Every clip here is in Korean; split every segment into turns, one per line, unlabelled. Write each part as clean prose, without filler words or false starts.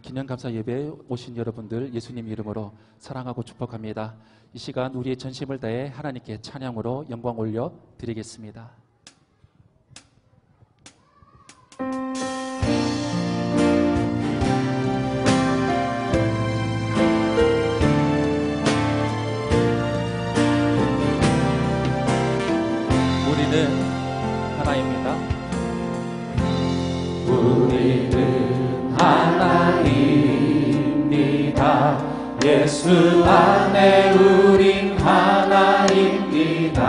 기념감사 예배에 오신 여러분들 예수님 이름으로 사랑하고 축복합니다. 이 시간 우리의 전심을 다해 하나님께 찬양으로 영광 올려 드리겠습니다. 우리는 하나입니다.
우리는 하나입니다. 예수 안에 우린 하나입니다.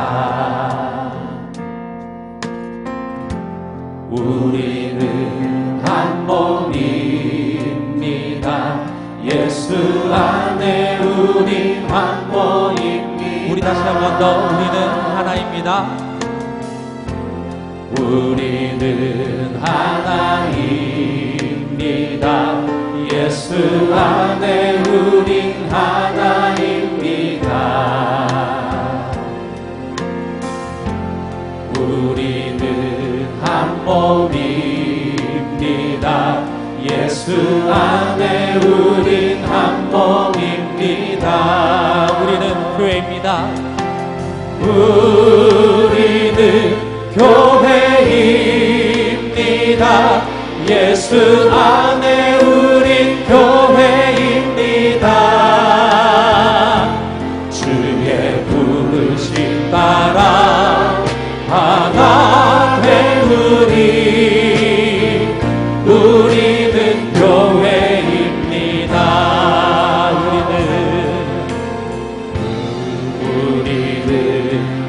우리는 한 몸입니다. 예수 안에 우린 한 몸입니다.
우리 다시 한 번 더 우리는 하나입니다.
우리는 하나입니다. 예수 안에 우린 하나입니다. 우리는 한 몸입니다. 예수 안에 우린 한 몸입니다.
우리는 교회입니다.
우리는 교회입니다. 예수 안에 우린 교회입니다. 주의 부르심 따라 하나 된 우리는 교회입니다. 우리는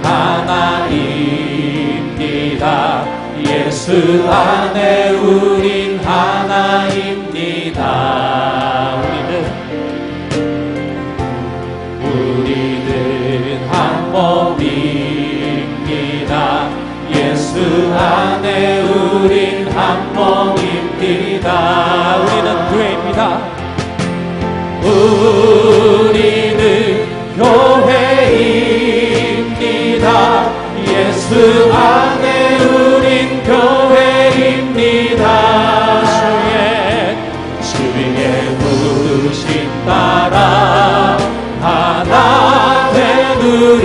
하나입니다. 예수 안에 우린 하나입니다. 우리는 한 몸입니다. 예수 안에 우린 한 몸입니다.
우리는 교회입니다.
우리는 교회입니다. 예수 안에 우린 교회입니다. 주의 부르심 따라 하나 된 우리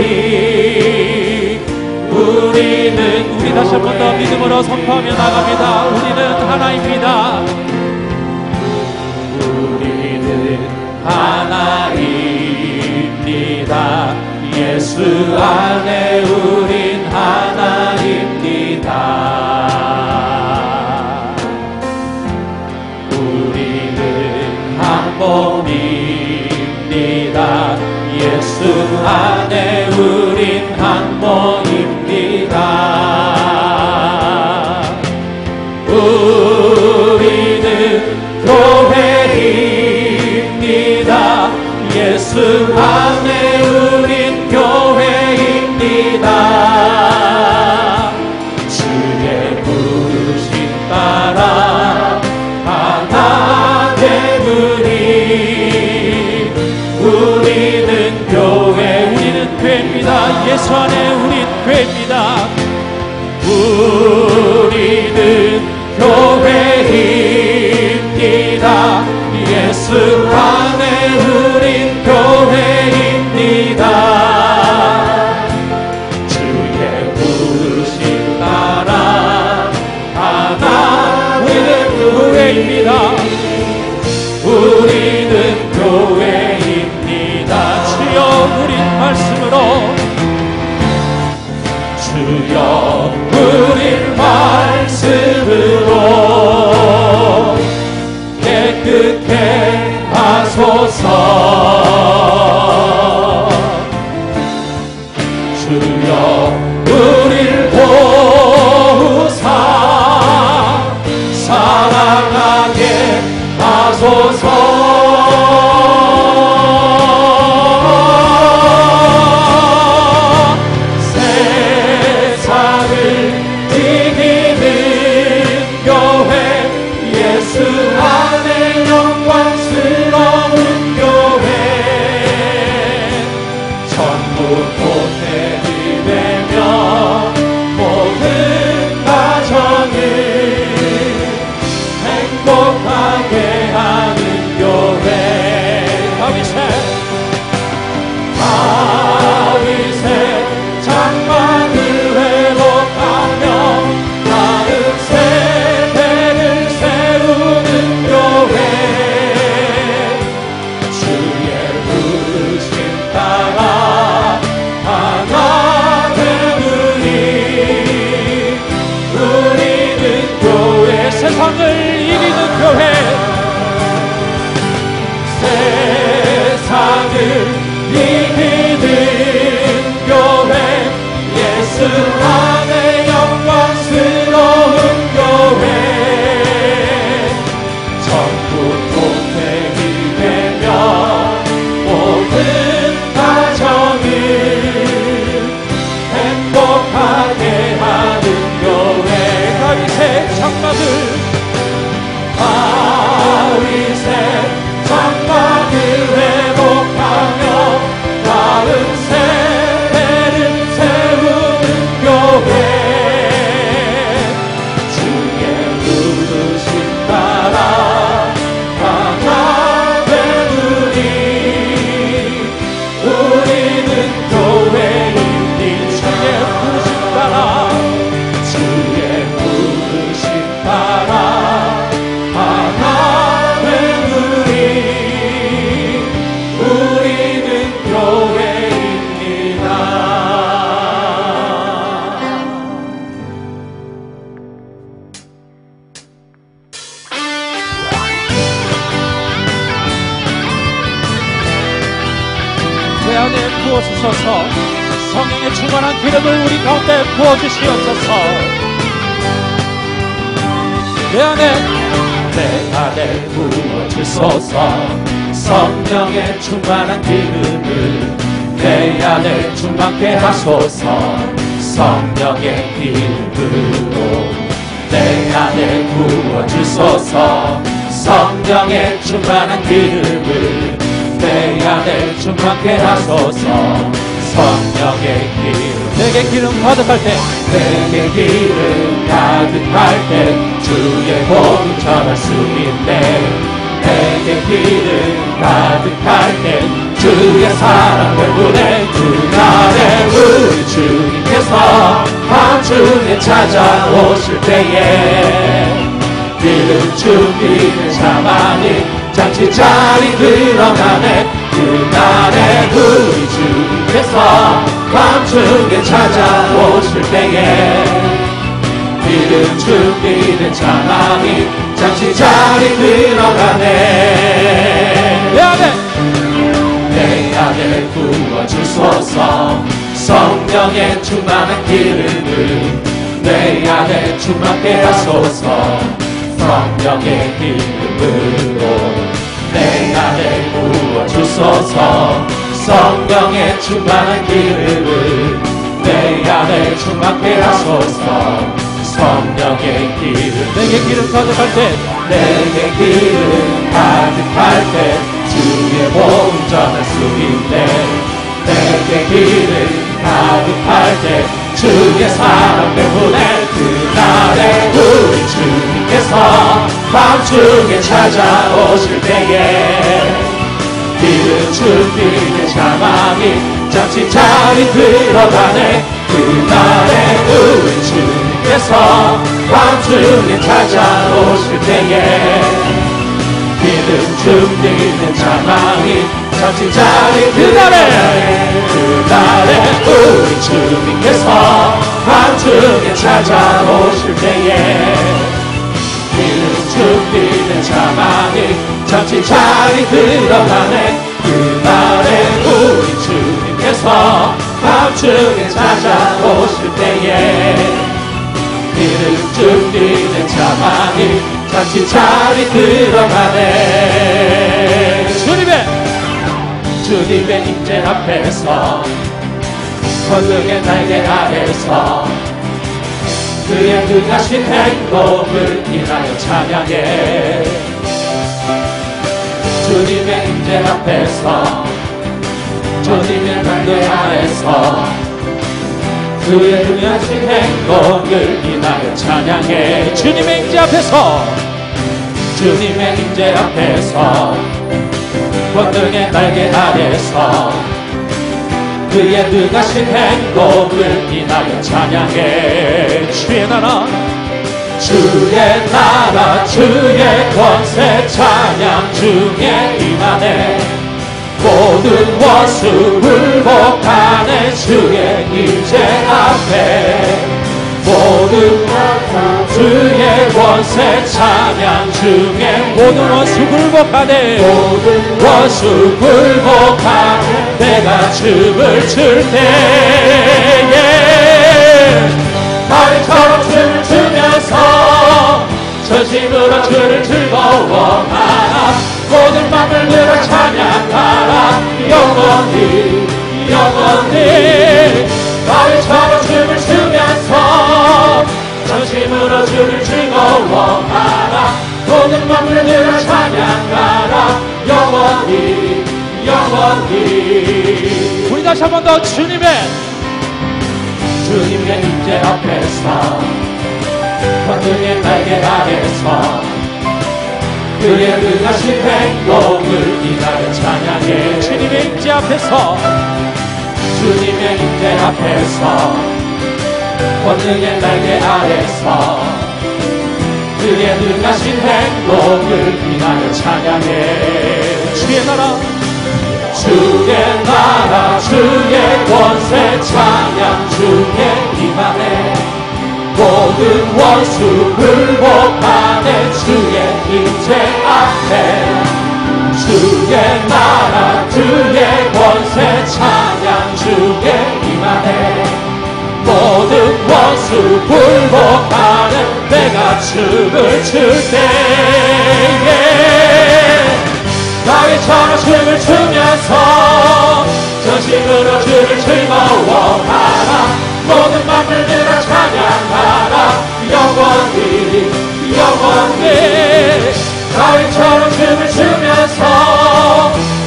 다시 한 번 더 믿음으로 선포하며 나갑니다. 우리는 하나입니다.
우리는 하나입니다. 예수 안에 우린 하나입니다. 우리는 한 몸입니다. 예수 안에 우린 한 몸입니다. 우리는 교회입니다. 예수 안에 우린 교회입니다. 주의 부르심 따라 하나 된 우리는 교회.
우리는 교회입니다. 예수 안에 우린 교회입니다.
우리는 교회입니다. 예수 안에 우린 교회입니다. 주의 부르심 따라 하나 우리는 교회입니다. 우리는 교회입니다.
주여 우린 말씀으로
주여 우린 말씀으로 깨끗게 하소서. 주여 우릴 도우사 사랑하게 하소서. 예수 안에 영광스러운 교회. 전부 보태리 되며 모든 가정을 행복하게 하는
안에 부어주셔서 성령의 충만한 기름을 우리 가운데 부어주시옵소서. 내 안에
부어주소서. 성령의 충만한 기름을 내 안에 충만케 하소서. 성령의 기름으로 내 안에 부어주소서. 성령의 충만한 기름을 내 안에 충만케 하소서. 성령의 기름
내게 기름 가득할 때
내게 기름 가득할 때 주의 복음 전할 수 있네. 내게 기름 가득할 때 주의 사랑 때문에 그날에 우리 주님께서 밤중에 찾아오실 때에 기름 준비된 자만이 잔치 자리 들어가네. 그날에 우리 주님께서 밤중에 찾아오실 때에 기름 준비된 자만이 잔치 자리 들어가네. 내 안에 부어주소서. 성령의 충만한 기름을 내 안에 충만케 하소서. 성령의 기름으로 내 안에 부어주소서. 성령의 충만한 기름을 내 안에 충만케 하소서. 성령의 기름
내게 기름 가득할 때
내게 기름 가득할 때 주의 복음 전할 수 있네. 내게 기름 가득할 때 주의 사랑 때문에 그날에 우리 주님께서 밤중에 찾아오실 때에 기름 준비된 자만이 잠시 자리 들어가네. 그날에 우리 주님께서 밤중에 찾아오실 때에 기름 준비된 자만이 잠시 자리 들어가네. 그날에 우리 주님께서 밤중에 찾아오실 때에 기름 준비된 자만이 잠시 자리 들어가네. 그날에 우리 주님께서 밤중에 찾아오실 때에 기름 준비된 자만이 잠시 자리 들어가네. 주님의 임재 앞에서 권능의 날개 아래서 그의 능하신 행동을 인하여 찬양해. 주님의 임재 앞에서 주님의 날개 아래서 그의 능하신 행동을 인하여 찬양해.
주님의 임재 앞에서
주님의 임재 앞에서 권능의 날개 아래서 그의 능하신 행동을 인하여 찬양해.
주의 나라
주의 권세 찬양 중에 임하네. 모든 원수 굴복하네. 주의 임재 앞에 모든 주의 권세 찬양 중에
모든 원수 굴복하네.
모든 원수 굴복하네. 내가 춤을 출 때에 다윗처럼 춤을 추면서 전심으로 주를 즐거워하라. 모든 맘을 들어 찬양하라. 영원히 다윗처럼 춤을 추면서 전심으로 주를 즐거워하라. 모든 맘을 들어 찬양하라. 영원히
우리 다시 한 번 더 주님의
임재 앞에서 권능의 날개 아래서 그의 능하신 행동을 인하여 찬양해.
주님의 임재 앞에서
주님의 임재 앞에서 권능의 날개 아래서 그의 능하신 행동을 인하여 찬양해.
주의 나라
주의 권세 찬양 중에 임하네. 모든 원수 굴복하네. 주의 임재 앞에 주의 나라 주의 권세 찬양 원수 굴복하는 내가 춤을 출 때에 다윗처럼 춤을 추면서 전심으로 주를 즐거워하라. 모든 만물들아 찬양하라. 영원히 영원히 다윗처럼 춤을 추면서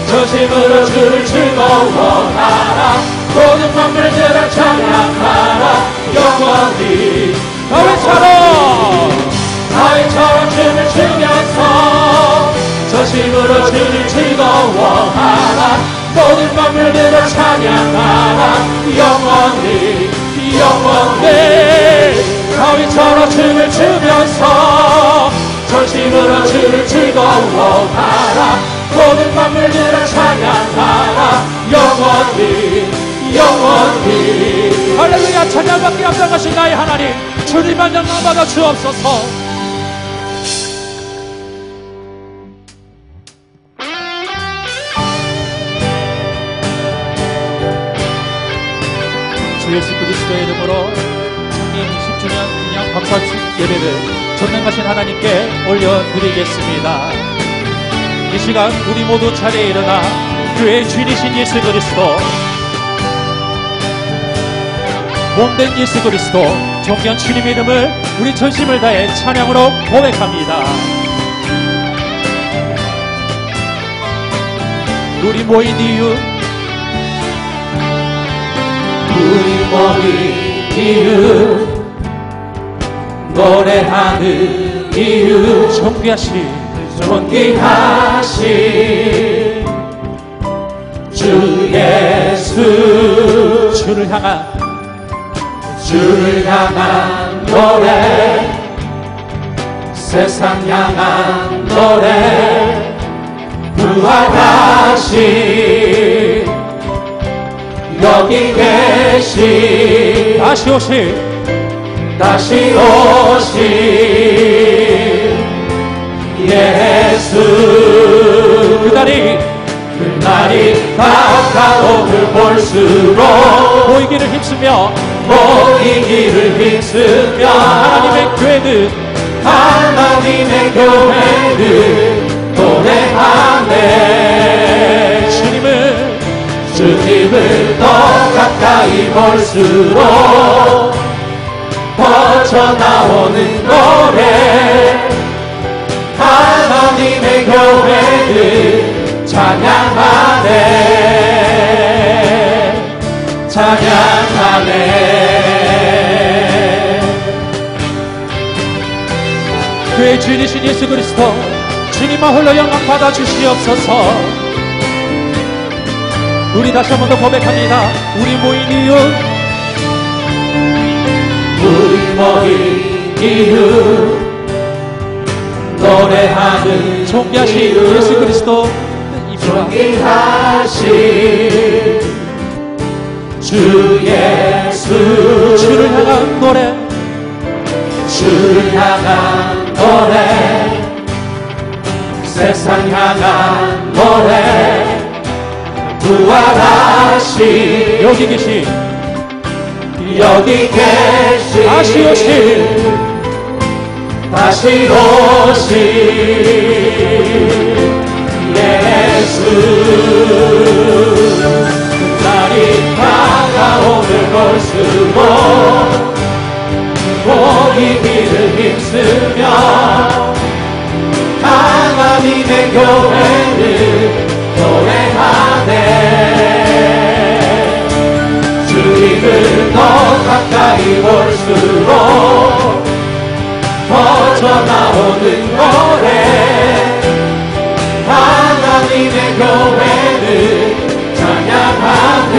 전심으로 주를 즐거워하라. 모든 만물들아 찬양하라. 영원히 다윗처럼 춤을 추면서 전심으로 주를 즐거워하라. 모든 만물들아 찬양하라. 영원히 다윗처럼 춤을 추면서 전심으로 주를 즐거워하라. 모든 만물들아 찬양하라. 영원히
할렐루야. 찬양받기 앞장가신 나의 하나님, 주님만 영광받아 주옵소서. 주 예수 그리스도의 이름으로 창립 10주년 기념 감사 예배를 전능하신 하나님께 올려드리겠습니다. 이 시간 우리 모두 자리에 일어나 교회의 주인이신 예수 그리스도, 몸된 예수 그리스도, 존귀한 주님의 이름을 우리 전심을 다해 찬양으로 고백합니다. 우리 모인 이유,
노래하는 이유,
존귀하신
주 예수,
주를 향한
노래, 세상 향한 노래, 부활하신 여기 계신 다시 오신 예수, 그날이 다가오길 볼수록
보이기를 힘쓰며
하나님의 교회는 노래하네. 주님을 더 가까이 볼수록 퍼져나오는 노래, 하나님의 교회는 찬양하네.
교회의 주인이신 예수 그리스도, 주님만 홀로 영광 받아 주시옵소서. 우리 다시 한 번 더 고백합니다. 우리 모인 이유,
노래하는
존귀하신 예수 그리스도,
존귀하신 주 예수,
주를 향한 노래,
세상 향한 노래, 부활하신
여기 계신
다시 오신 예수, 날이 다가오길 볼수록 보이기를 힘쓰며 하나님의 교회를 노래하네. 주님을 더 가까이 볼수록 퍼져나오는 노래, 하나님의 교회는 찬양하네.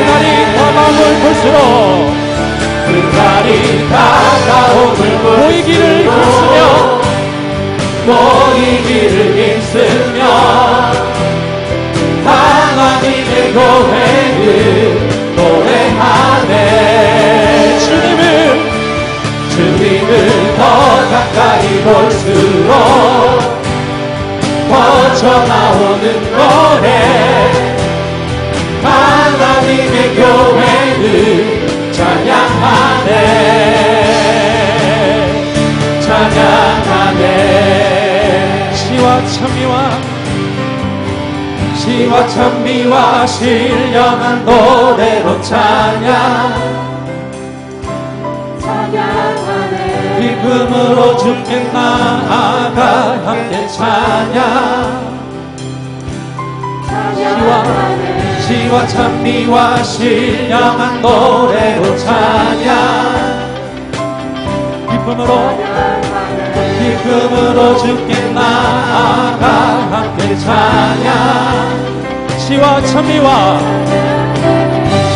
그날이 다가오길 보이기를 힘쓰며 하나님의 교회는 노래하네. 주님을 더 가까이 볼수록 퍼져나오는 노래, 하나님의 교회는 찬양하네. 시와 찬미와 신령한 노래로 찬양하네. 기쁨으로 주께 나아가 함께 시와 찬미와 신령한 노래로 기쁨으로 주께 나아가 함께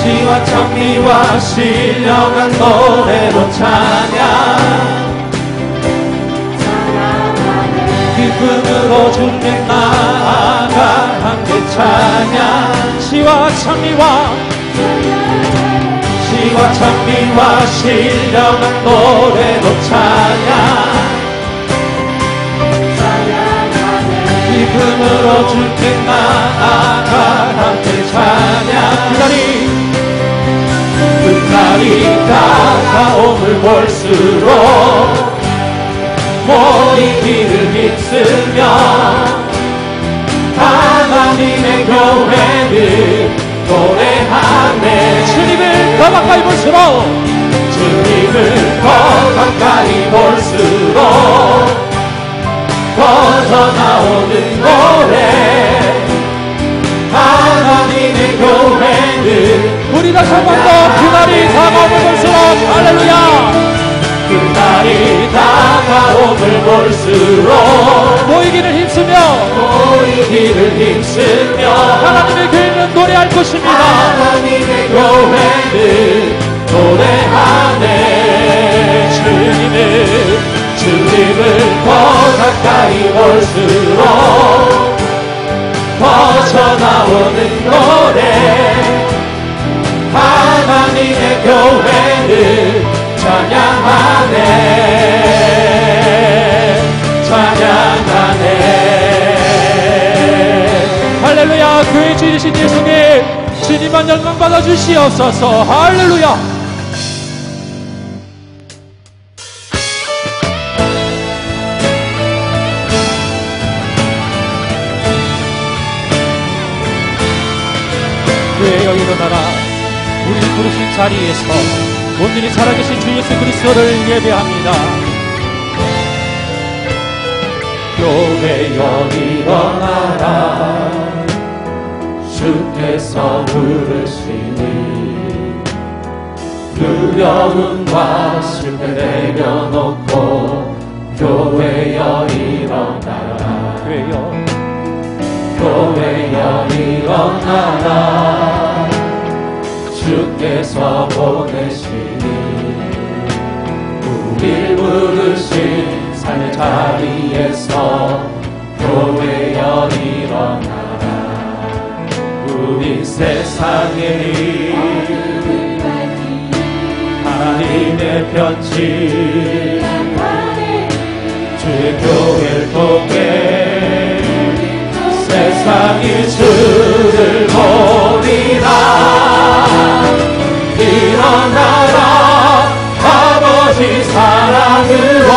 시와 찬미와 신령한 노래로 기쁨으로 주께 나아가 함께 시와 찬미와 신령한 노래로 기쁨으로 주께 나아가 함께 그날이 다가옴을 볼수록 모든 길을 힘쓰며 하나님의 교회를 노래하네. 주님을 더 가까이 볼수록 터져나오는 노래 하나님의 교회는
우리 다시 한 번 더 그날이 다가옴을 볼수록 할렐루야
그날이 다가옴을 볼수록
모이기를 힘쓰며 하나님의 교회는 노래할 것입니다.
하나님의 교회는 노래하네. 주님을 더 가까이 볼수록 터져나오는 노래 하나님의 교회는 찬양하네.
할렐루야. 교회 주이신 예수님 주님만 영광받아 주시옵소서. 할렐루야. 교회여 일어나라. 우리 부르신 자리에서 온전히 살아계신 주 예수 그리스도를 예배합니다.
교회여 일어나라. 주께서 부르시니 두려움과 실패 내려놓고 교회여 일어나라. 교회여 일어나라. 주께서 보내시니 우릴 부르신 삶의 자리에서 교회여 일어나라. 우리 세상에 하나님의 편지 주의 교회를 통해 세상이 주를 보리라. 일어나라. 아버지 사랑으로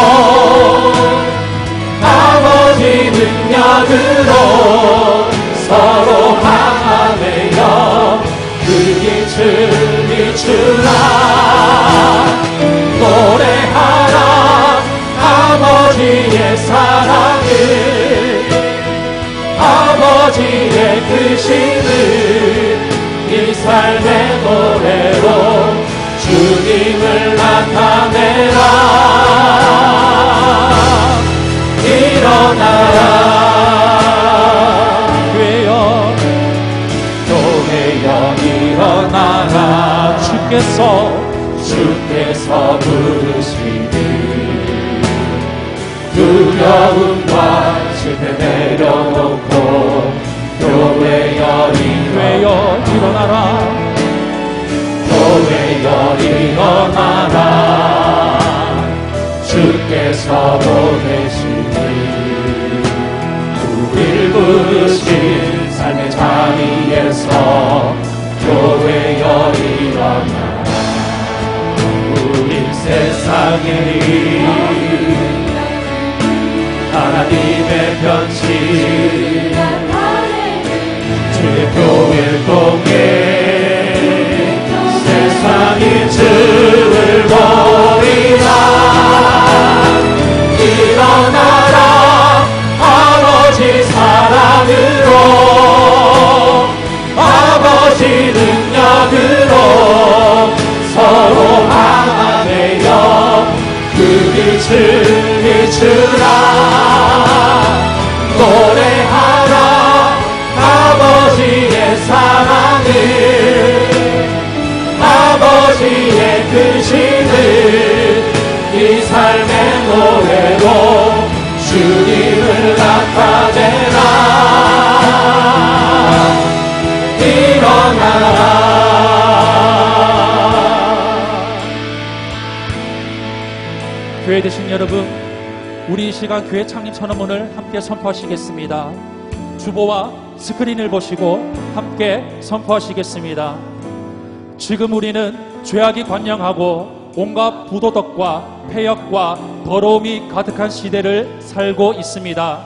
아버지 능력으로 서로 하나되어 그 빛을 비추라. 노래하라. 아버지의 사랑을 아버지의 크심을 이 삶의 노래로 주님을 나타내라. 일어나라. 교회여 일어나라. 주께서 부르시니 두려움과 실패 내려놓고 교회여 일어나라. 교회여 일어나라. 주께서 보내시니 우릴 부르신 삶의 자리에서 교회여 일어나라. 우리 세상에 하나님의 편지 빛을 비추라 노래하라 아버지의 사랑을 아버지의 크심을 이 삶의 노래로 주님을 나타내라 일어나라
교회 되신 여러분, 우리 이 시간 교회 창립 선언문을 함께 선포하시겠습니다. 주보와 스크린을 보시고 함께 선포하시겠습니다. 지금 우리는 죄악이 관영하고 온갖 부도덕과 폐역과 더러움이 가득한 시대를 살고 있습니다.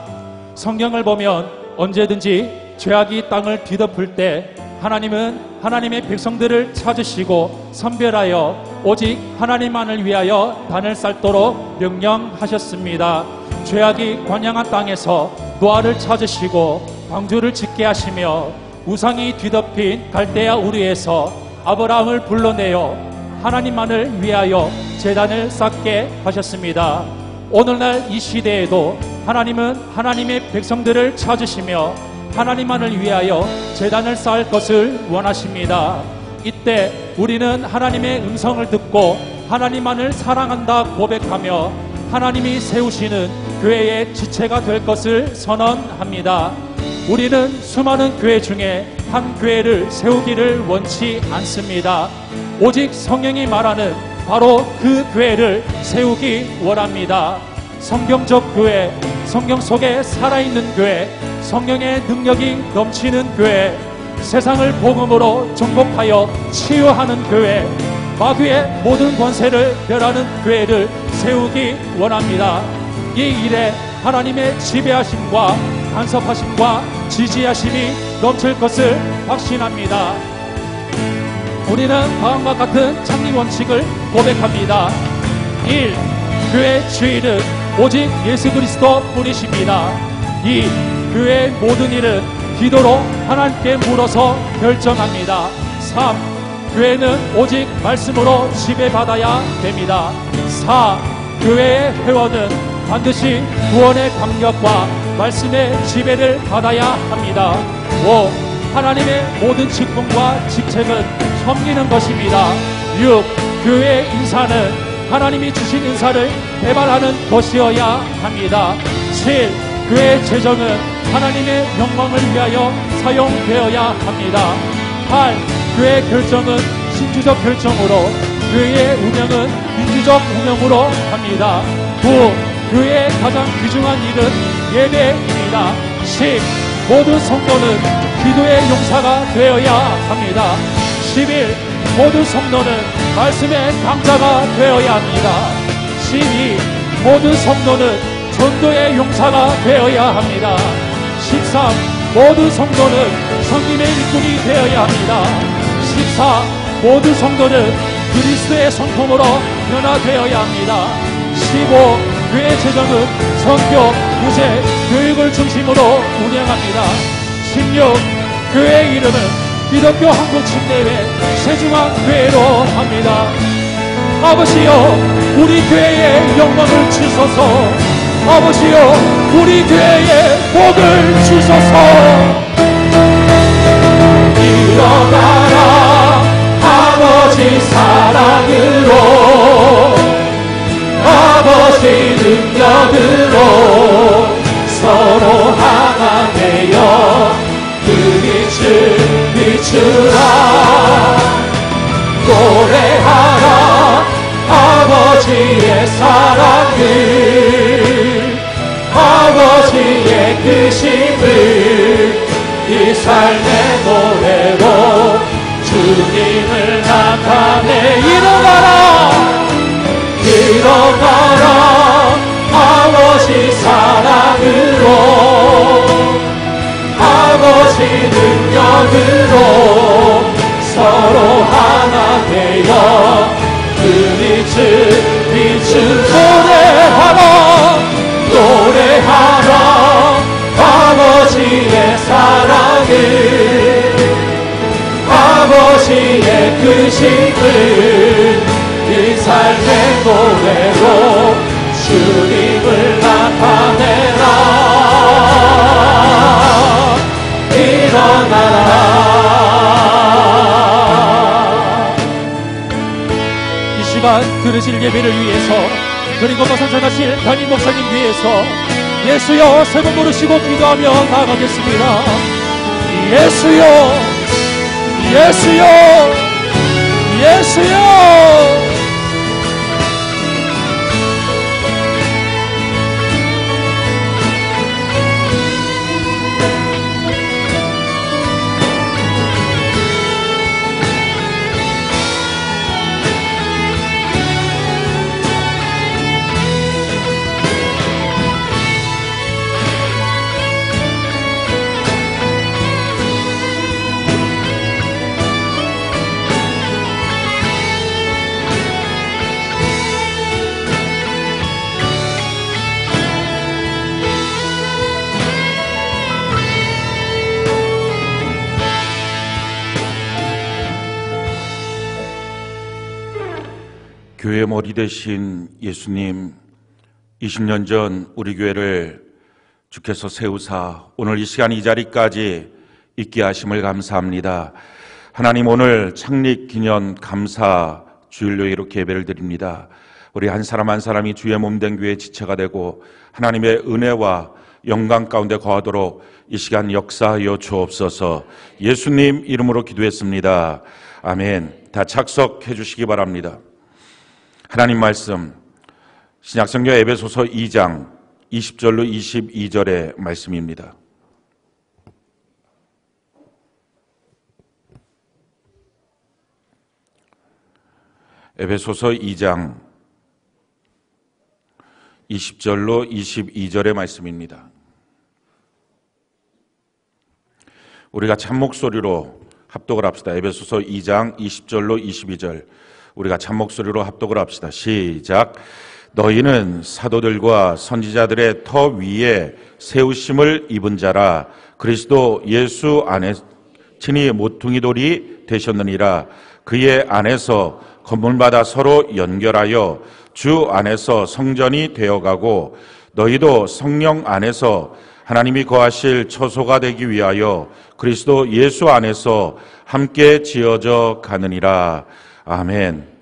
성경을 보면 언제든지 죄악이 땅을 뒤덮을 때 하나님은 하나님의 백성들을 찾으시고 선별하여 오직 하나님만을 위하여 단을 쌓도록 명령하셨습니다. 죄악이 관영한 땅에서 노아를 찾으시고 방주를 짓게 하시며 우상이 뒤덮인 갈대아 우르에서 아브라함을 불러내어 하나님만을 위하여 제단을 쌓게 하셨습니다. 오늘날 이 시대에도 하나님은 하나님의 백성들을 찾으시며 하나님만을 위하여 제단을 쌓을 것을 원하십니다. 이때 우리는 하나님의 음성을 듣고 하나님만을 사랑한다 고백하며 하나님이 세우시는 교회의 지체가 될 것을 선언합니다. 우리는 수많은 교회 중에 한 교회를 세우기를 원치 않습니다. 오직 성경이 말하는 바로 그 교회를 세우기 원합니다. 성경적 교회, 성경 속에 살아있는 교회, 성령의 능력이 넘치는 교회, 세상을 복음으로 정복하여 치유하는 교회, 마귀의 모든 권세를 멸하는 교회를 세우기 원합니다. 이 일에 하나님의 지배하심과 간섭하심과 지지하심이 넘칠 것을 확신합니다. 우리는 다음과 같은 창립 원칙을 고백합니다. 1. 교회 주인은 오직 예수 그리스도 뿐이십니다. 2. 교회의 모든 일은 기도로 하나님께 물어서 결정합니다. 3. 교회는 오직 말씀으로 지배받아야 됩니다. 4. 교회의 회원은 반드시 구원의 감격과 말씀의 지배를 받아야 합니다. 5. 하나님의 모든 직분과 직책은 섬기는 것입니다. 6. 교회의 인사는 하나님이 주신 인사를 배발하는 것이어야 합니다. 7. 교회의 재정은 하나님의 영광을 위하여 사용되어야 합니다. 8. 교회의 결정은 신주적 결정으로, 교회의 운영은 민주적 운영으로 합니다. 9. 교회의 가장 귀중한 일은 예배입니다. 10. 모든 성도는 기도의 용사가 되어야 합니다. 11. 모든 성도는 말씀의 강자가 되어야 합니다. 12. 모든 성도는 전도의 용사가 되어야 합니다. 13. 모든 성도는 성김의 일꾼이 되어야 합니다. 14. 모든 성도는 그리스도의 성품으로 변화되어야 합니다. 15. 교회 재정은 선교, 구제, 교육을 중심으로 운영합니다. 16. 교회의 이름은 기독교 한국 침례회 세중앙교회로 합니다. 아버지여, 우리 교회에 영광을 주소서. 아버지여, 우리 교회에 복을 주소서.
일어나라 아버지 사랑으로, 아버지 능력으로 서로 하나 되어 그 빛을 비추라. 노래하라 아버지의 사랑을, 아버지의 크심을 이 삶의 노래로 주님을 나타내. 일어나라, 일어나라 아버지 사랑으로, 아버지 능력으로 서로 하나 되어 그 빛을 비추. 노래하라, 노래하라 아버지의 사랑을, 아버지의 크심을 이 삶의 노래로
시간 들으실 예배를 위해서, 그리고 또 선생하실 담임 목사님 위해서 예수여 세 번 부르시고 기도하며 나아가겠습니다. 예수여, 예수여, 예수여.
교회 머리 되신 예수님, 20년 전 우리 교회를 주께서 세우사 오늘 이 시간 이 자리까지 있게 하심을 감사합니다. 하나님, 오늘 창립 기념 감사 주일로 이렇게 예배를 드립니다. 우리 한 사람 한 사람이 주의 몸된 교회의 지체가 되고 하나님의 은혜와 영광 가운데 거하도록 이 시간 역사하여 주옵소서. 예수님 이름으로 기도했습니다. 아멘. 다 착석해 주시기 바랍니다. 하나님 말씀, 신약성경 에베소서 2장 20절로 22절의 말씀입니다. 에베소서 2장 20절로 22절의 말씀입니다. 우리가 참목소리로 합독을 합시다. 에베소서 2장 20절로 22절 우리가 참목소리로 합독을 합시다. 시작. 너희는 사도들과 선지자들의 터 위에 세우심을 입은 자라. 그리스도 예수 안에 친히 모퉁이 돌이 되셨느니라. 그의 안에서 건물마다 서로 연결하여 주 안에서 성전이 되어가고 너희도 성령 안에서 하나님이 거하실 처소가 되기 위하여 그리스도 예수 안에서 함께 지어져 가느니라. 아멘.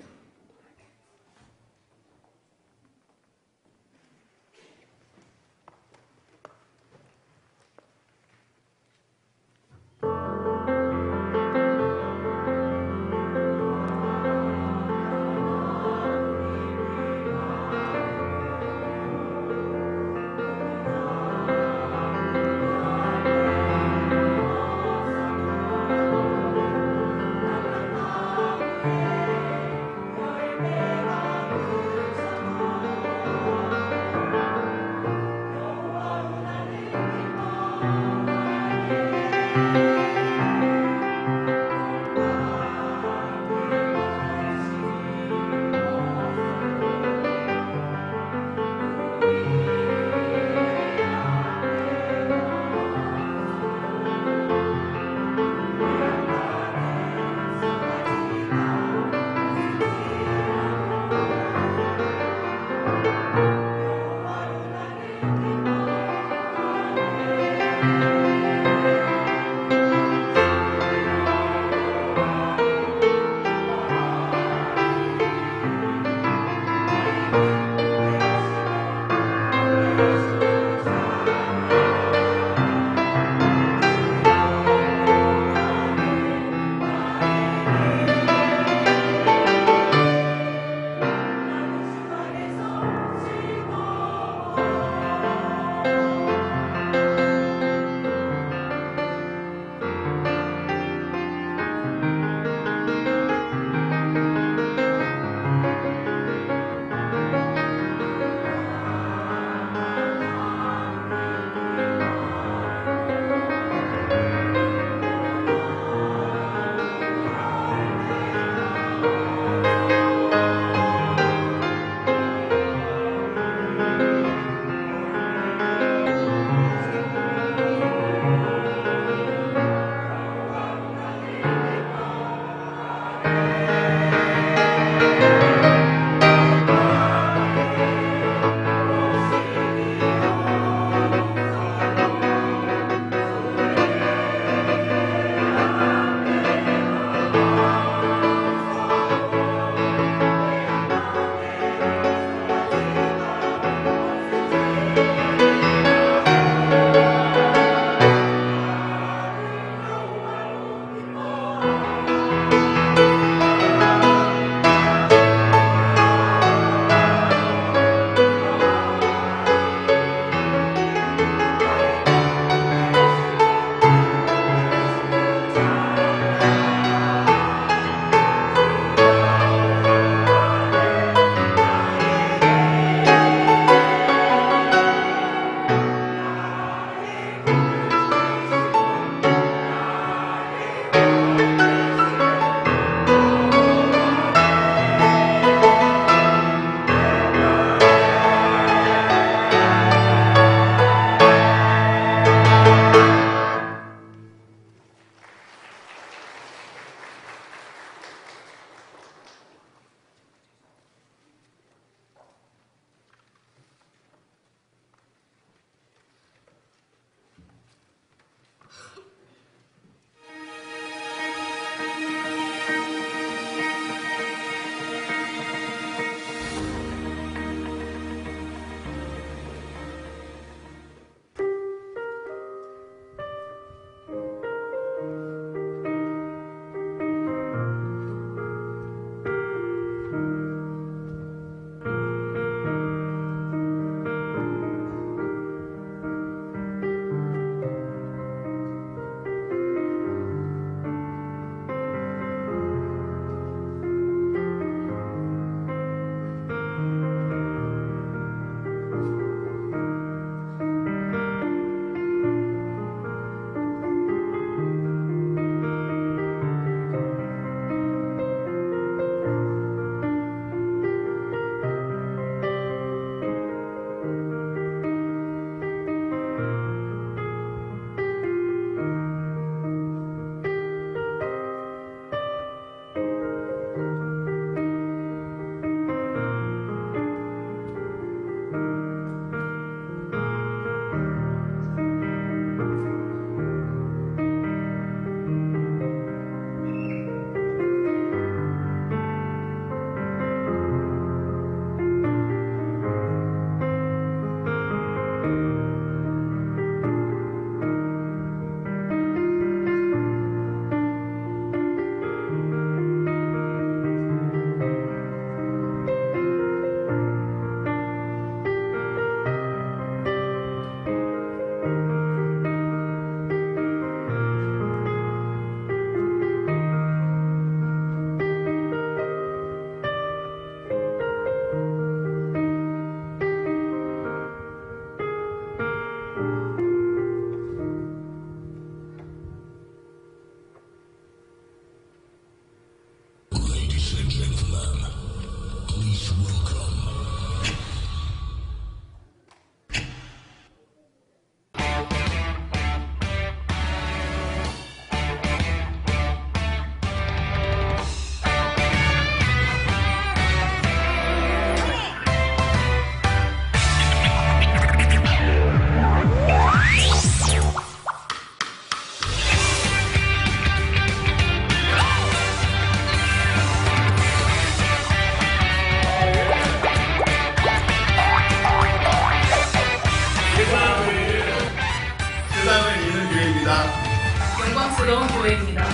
영광스러운 교회입니다.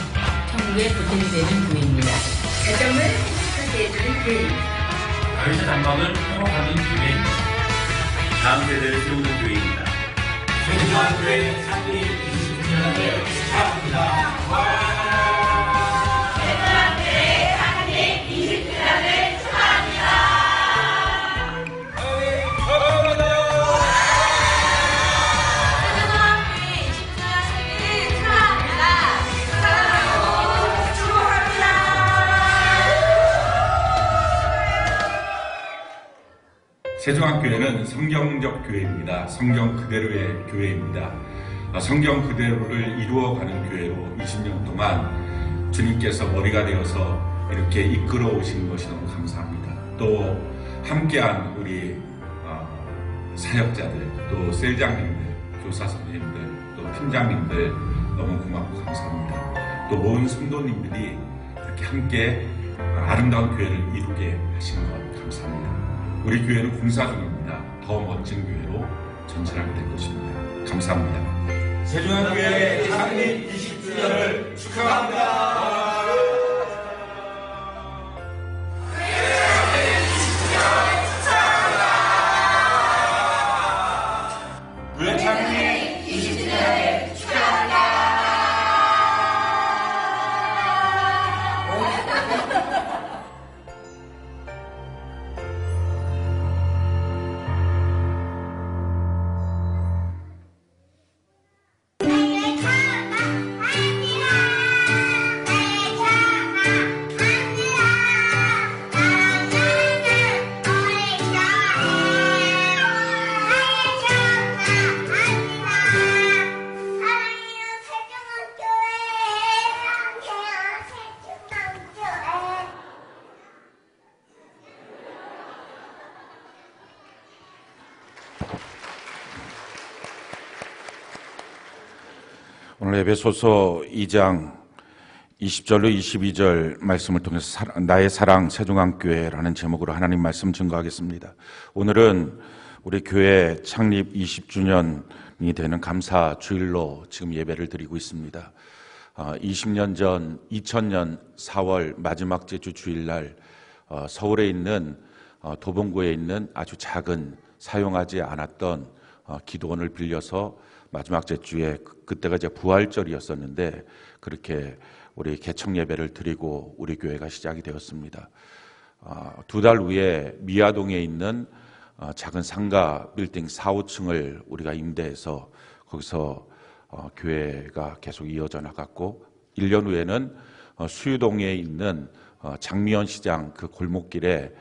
천국의 도전이 되는 교회입니다. 가정을 행복하게 해주는 교회입니다.
다윗의 장막을 회복하는 교회입니다. 다음 세대를 세우는 교회입니다. 소중한 교회 창립 20주년을 축하합니다.
소중한 교회 창립 20주년을 축하합니다.
세종학교회는 성경적 교회입니다. 성경 그대로의 교회입니다. 성경 그대로를 이루어가는 교회로 20년 동안 주님께서 머리가 되어서 이렇게 이끌어 오신 것이 너무 감사합니다. 또 함께한 우리 사역자들, 또 셀장님들, 교사 선생님들, 또 팀장님들 너무 고맙고 감사합니다. 또 모든 성도님들이 이렇게 함께 아름다운 교회를 이루게 하신 것 감사합니다. 우리 교회는 공사 중입니다. 더 멋진 교회로 전진하게 될 것입니다. 감사합니다.
세종학교회 창립 20주년을 축하합니다. 교회 창립 20주년을 축하합니다.
오늘 에베소서 2장 20절로 22절 말씀을 통해서 나의 사랑 세종학교회라는 제목으로 하나님 말씀 증거하겠습니다. 오늘은 우리 교회 창립 20주년이 되는 감사 주일로 지금 예배를 드리고 있습니다. 20년 전 2000년 4월 마지막 제주 주일날 서울에 있는 도봉구에 있는 아주 작은 사용하지 않았던 기도원을 빌려서 마지막 제주에 그때가 이제 부활절이었었는데 그렇게 우리 개청 예배를 드리고 우리 교회가 시작이 되었습니다. 2달 후에 미아동에 있는 작은 상가 빌딩 4, 5층을 우리가 임대해서 거기서 교회가 계속 이어져 나갔고 1년 후에는 수유동에 있는 장미연 시장 그 골목길에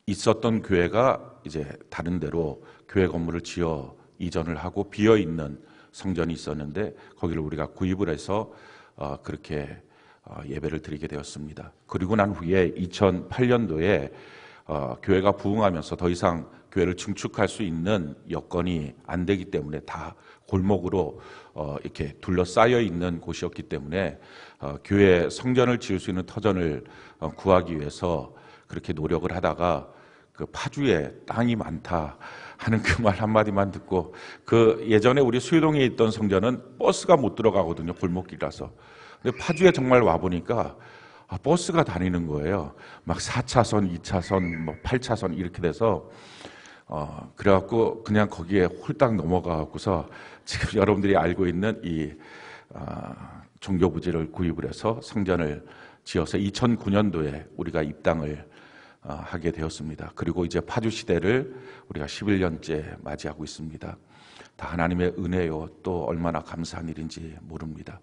있었던 교회가 이제 다른 데로 교회 건물을 지어 이전을 하고 비어있는 성전이 있었는데 거기를 우리가 구입을 해서 그렇게 예배를 드리게 되었습니다. 그리고 난 후에 2008년도에 교회가 부흥하면서 더 이상 교회를 증축할 수 있는 여건이 안 되기 때문에 다 골목으로 이렇게 둘러싸여 있는 곳이었기 때문에 교회 성전을 지을 수 있는 터전을 구하기 위해서 그렇게 노력을 하다가 그 파주에 땅이 많다 하는 그 말 한마디만 듣고 그 예전에 우리 수유동에 있던 성전은 버스가 못 들어가거든요. 골목길이라서. 근데 파주에 정말 와보니까 버스가 다니는 거예요. 막 4차선, 2차선, 뭐 8차선 이렇게 돼서 그래갖고 그냥 거기에 홀딱 넘어가갖고서 지금 여러분들이 알고 있는 이 종교 부지를 구입을 해서 성전을 지어서 2009년도에 우리가 입당을 하게 되었습니다. 그리고 이제 파주 시대를 우리가 11년째 맞이하고 있습니다. 다 하나님의 은혜요, 또 얼마나 감사한 일인지 모릅니다.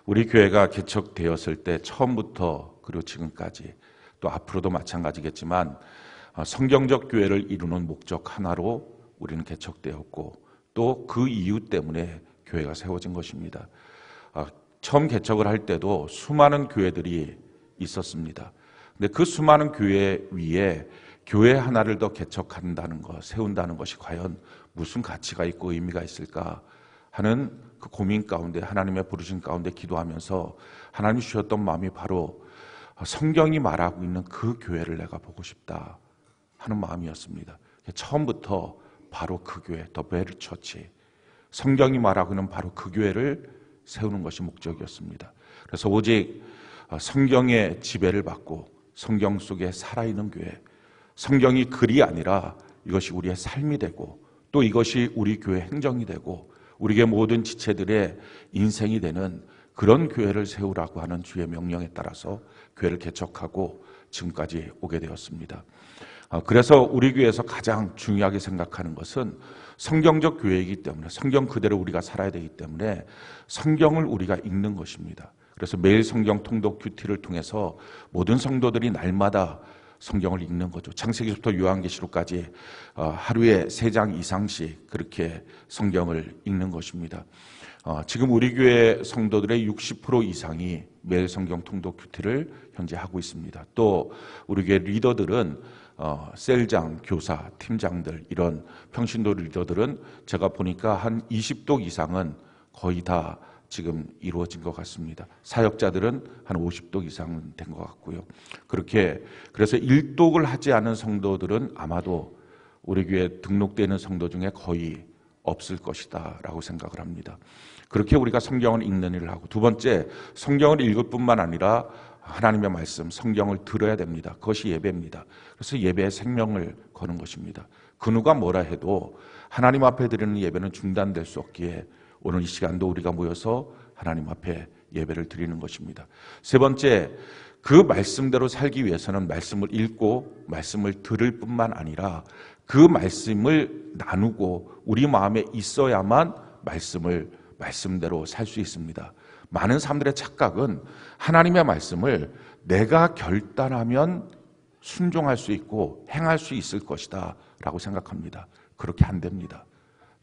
우리 교회가 개척되었을 때 처음부터 그리고 지금까지 또 앞으로도 마찬가지겠지만 성경적 교회를 이루는 목적 하나로 우리는 개척되었고 또 그 이유 때문에 교회가 세워진 것입니다. 처음 개척을 할 때도 수많은 교회들이 있었습니다. 근데 그 수많은 교회 위에 교회 하나를 더 개척한다는 것, 세운다는 것이 과연 무슨 가치가 있고 의미가 있을까 하는 그 고민 가운데 하나님의 부르신 가운데 기도하면서 하나님이 주셨던 마음이 바로 성경이 말하고 있는 그 교회를 내가 보고 싶다 하는 마음이었습니다. 처음부터 바로 그 교회, 더 베리 처치, 성경이 말하고 있는 바로 그 교회를 세우는 것이 목적이었습니다. 그래서 오직 성경의 지배를 받고 성경 속에 살아있는 교회, 성경이 글이 아니라 이것이 우리의 삶이 되고 또 이것이 우리 교회 행정이 되고 우리의 모든 지체들의 인생이 되는 그런 교회를 세우라고 하는 주의 명령에 따라서 교회를 개척하고 지금까지 오게 되었습니다. 그래서 우리 교회에서 가장 중요하게 생각하는 것은 성경적 교회이기 때문에 성경 그대로 우리가 살아야 되기 때문에 성경을 우리가 읽는 것입니다. 그래서 매일 성경 통독 큐티를 통해서 모든 성도들이 날마다 성경을 읽는 거죠. 창세기부터 요한계시록까지 하루에 3장 이상씩 그렇게 성경을 읽는 것입니다. 지금 우리 교회 성도들의 60% 이상이 매일 성경 통독 큐티를 현재 하고 있습니다. 또 우리 교회 리더들은 셀장, 교사, 팀장들 이런 평신도 리더들은 제가 보니까 한 20독 이상은 거의 다 지금 이루어진 것 같습니다. 사역자들은 한 50독 이상은 된 것 같고요. 그렇게 그래서 1독을 하지 않은 성도들은 아마도 우리 교회에 등록되는 성도 중에 거의 없을 것이다 라고 생각을 합니다. 그렇게 우리가 성경을 읽는 일을 하고 두 번째, 성경을 읽을 뿐만 아니라 하나님의 말씀, 성경을 들어야 됩니다. 그것이 예배입니다. 그래서 예배에 생명을 거는 것입니다. 그 누가 뭐라 해도 하나님 앞에 드리는 예배는 중단될 수 없기에 오늘 이 시간도 우리가 모여서 하나님 앞에 예배를 드리는 것입니다. 세 번째, 그 말씀대로 살기 위해서는 말씀을 읽고 말씀을 들을 뿐만 아니라 그 말씀을 나누고 우리 마음에 있어야만 말씀대로 살 수 있습니다. 많은 사람들의 착각은 하나님의 말씀을 내가 결단하면 순종할 수 있고 행할 수 있을 것이다 라고 생각합니다. 그렇게 안 됩니다.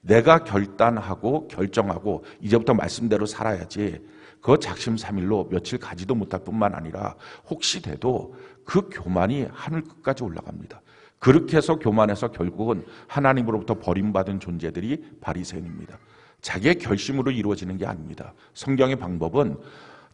내가 결단하고 결정하고 이제부터 말씀대로 살아야지 그 작심삼일로 며칠 가지도 못할 뿐만 아니라 혹시 돼도 그 교만이 하늘 끝까지 올라갑니다. 그렇게 해서 교만해서 결국은 하나님으로부터 버림받은 존재들이 바리새인입니다. 자기의 결심으로 이루어지는 게 아닙니다. 성경의 방법은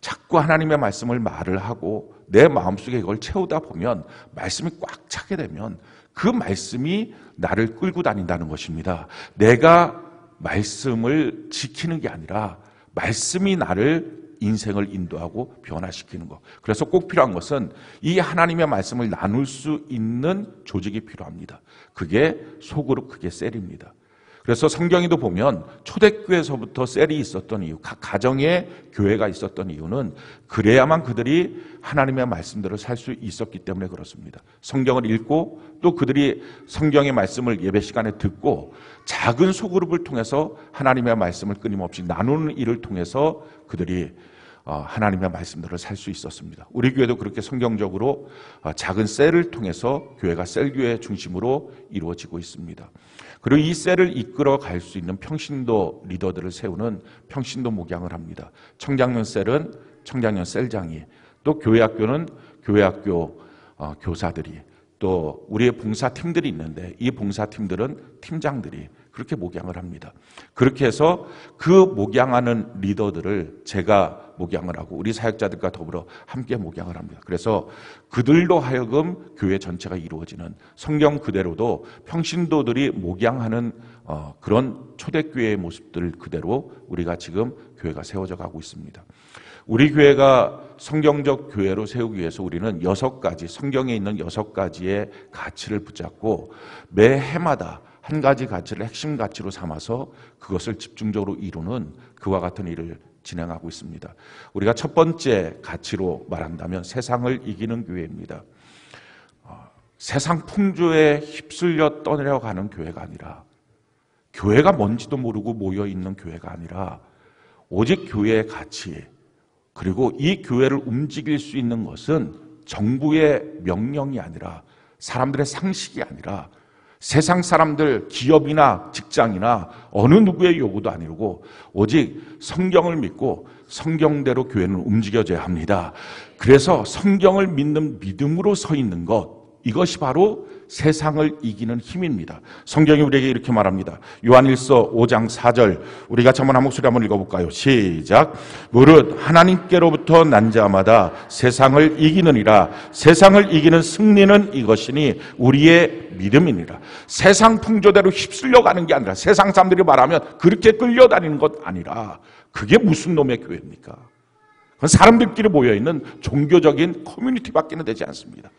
자꾸 하나님의 말씀을 말을 하고 내 마음속에 이걸 채우다 보면 말씀이 꽉 차게 되면 그 말씀이 나를 끌고 다닌다는 것입니다. 내가 말씀을 지키는 게 아니라 말씀이 나를 인생을 인도하고 변화시키는 것. 그래서 꼭 필요한 것은 이 하나님의 말씀을 나눌 수 있는 조직이 필요합니다. 그게 소그룹, 그게 셀입니다. 그래서 성경에도 보면 초대교회에서부터 셀이 있었던 이유, 각 가정에 교회가 있었던 이유는 그래야만 그들이 하나님의 말씀대로 살 수 있었기 때문에 그렇습니다. 성경을 읽고 또 그들이 성경의 말씀을 예배 시간에 듣고 작은 소그룹을 통해서 하나님의 말씀을 끊임없이 나누는 일을 통해서 그들이 하나님의 말씀대로 살 수 있었습니다. 우리 교회도 그렇게 성경적으로 작은 셀을 통해서 교회가 셀교회 중심으로 이루어지고 있습니다. 그리고 이 셀을 이끌어 갈 수 있는 평신도 리더들을 세우는 평신도 목양을 합니다. 청장년 셀은 청장년 셀장이, 또 교회학교는 교회학교 교사들이, 또 우리의 봉사팀들이 있는데 이 봉사팀들은 팀장들이 그렇게 목양을 합니다. 그렇게 해서 그 목양하는 리더들을 제가 목양을 하고 우리 사역자들과 더불어 함께 목양을 합니다. 그래서 그들로 하여금 교회 전체가 이루어지는, 성경 그대로도 평신도들이 목양하는 그런 초대교회의 모습들 그대로 우리가 지금 교회가 세워져 가고 있습니다. 우리 교회가 성경적 교회로 세우기 위해서 우리는 6가지, 성경에 있는 6가지의 가치를 붙잡고 매 해마다 한 가지 가치를 핵심 가치로 삼아서 그것을 집중적으로 이루는 그와 같은 일을 진행하고 있습니다. 우리가 첫 번째 가치로 말한다면 세상을 이기는 교회입니다. 세상 풍조에 휩쓸려 떠내려가는 교회가 아니라, 교회가 뭔지도 모르고 모여있는 교회가 아니라 오직 교회의 가치, 그리고 이 교회를 움직일 수 있는 것은 정부의 명령이 아니라, 사람들의 상식이 아니라, 세상 사람들, 기업이나 직장이나 어느 누구의 요구도 아니고 오직 성경을 믿고 성경대로 교회는 움직여져야 합니다. 그래서 성경을 믿는 믿음으로 서 있는 것, 이것이 바로 세상을 이기는 힘입니다. 성경이 우리에게 이렇게 말합니다. 요한일서 5장 4절, 우리 같이 한번 한 목소리 한번 읽어볼까요? 시작. 무릇 하나님께로부터 난 자마다 세상을 이기느니라. 세상을 이기는 승리는 이것이니 우리의 믿음이니라. 세상 풍조대로 휩쓸려 가는 게 아니라, 세상 사람들이 말하면 그렇게 끌려다니는 것 아니라, 그게 무슨 놈의 교회입니까? 그건 사람들끼리 모여있는 종교적인 커뮤니티밖에는 되지 않습니다.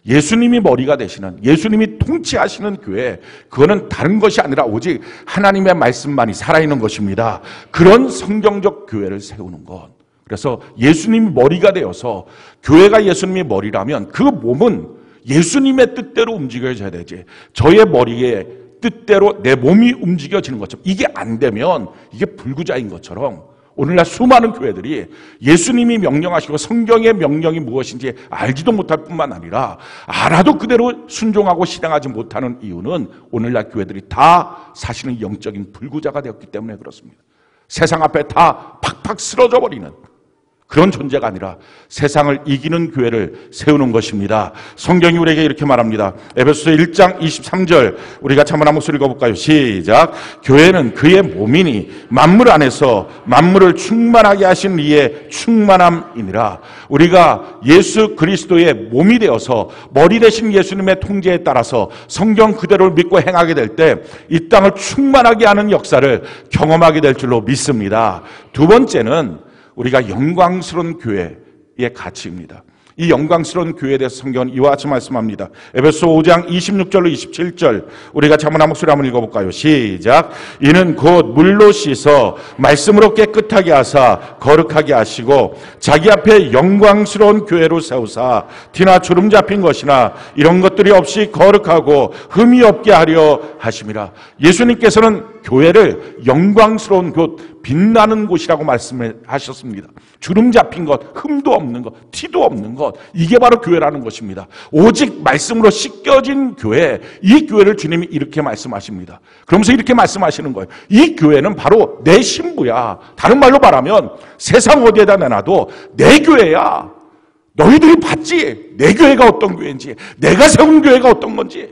예수님이 머리가 되시는, 예수님이 통치하시는 교회, 그거는 다른 것이 아니라 오직 하나님의 말씀만이 살아있는 것입니다. 그런 성경적 교회를 세우는 것. 그래서 예수님이 머리가 되어서, 교회가 예수님이 머리라면 그 몸은 예수님의 뜻대로 움직여져야 되지, 저의 머리의 뜻대로 내 몸이 움직여지는 것처럼, 이게 안 되면 이게 불구자인 것처럼 오늘날 수많은 교회들이 예수님이 명령하시고 성경의 명령이 무엇인지 알지도 못할 뿐만 아니라 알아도 그대로 순종하고 실행하지 못하는 이유는 오늘날 교회들이 다 사실은 영적인 불구자가 되었기 때문에 그렇습니다. 세상 앞에 다 팍팍 쓰러져 버리는 그런 존재가 아니라 세상을 이기는 교회를 세우는 것입니다. 성경이 우리에게 이렇게 말합니다. 에베소서 1장 23절, 우리가 한번 한 목소리 읽어볼까요? 시작. 교회는 그의 몸이니 만물 안에서 만물을 충만하게 하신 이의 충만함이니라. 우리가 예수 그리스도의 몸이 되어서 머리 되신 예수님의 통제에 따라서 성경 그대로를 믿고 행하게 될 때 이 땅을 충만하게 하는 역사를 경험하게 될 줄로 믿습니다. 두 번째는 우리가 영광스러운 교회의 가치입니다. 이 영광스러운 교회에 대해서 성경은 이와 같이 말씀합니다. 에베소 5장 26절로 27절, 우리가 한번 한 목소리 한번 읽어볼까요? 시작. 이는 곧 물로 씻어 말씀으로 깨끗하게 하사 거룩하게 하시고 자기 앞에 영광스러운 교회로 세우사 티나 주름 잡힌 것이나 이런 것들이 없이 거룩하고 흠이 없게 하려 하심이라. 예수님께서는 교회를 영광스러운 곳, 빛나는 곳이라고 말씀하셨습니다. 주름 잡힌 것, 흠도 없는 것, 티도 없는 것, 이게 바로 교회라는 것입니다. 오직 말씀으로 씻겨진 교회, 이 교회를 주님이 이렇게 말씀하십니다. 그러면서 이렇게 말씀하시는 거예요. 이 교회는 바로 내 신부야. 다른 말로 말하면 세상 어디에다 내놔도 내 교회야. 너희들이 봤지? 내 교회가 어떤 교회인지, 내가 세운 교회가 어떤 건지,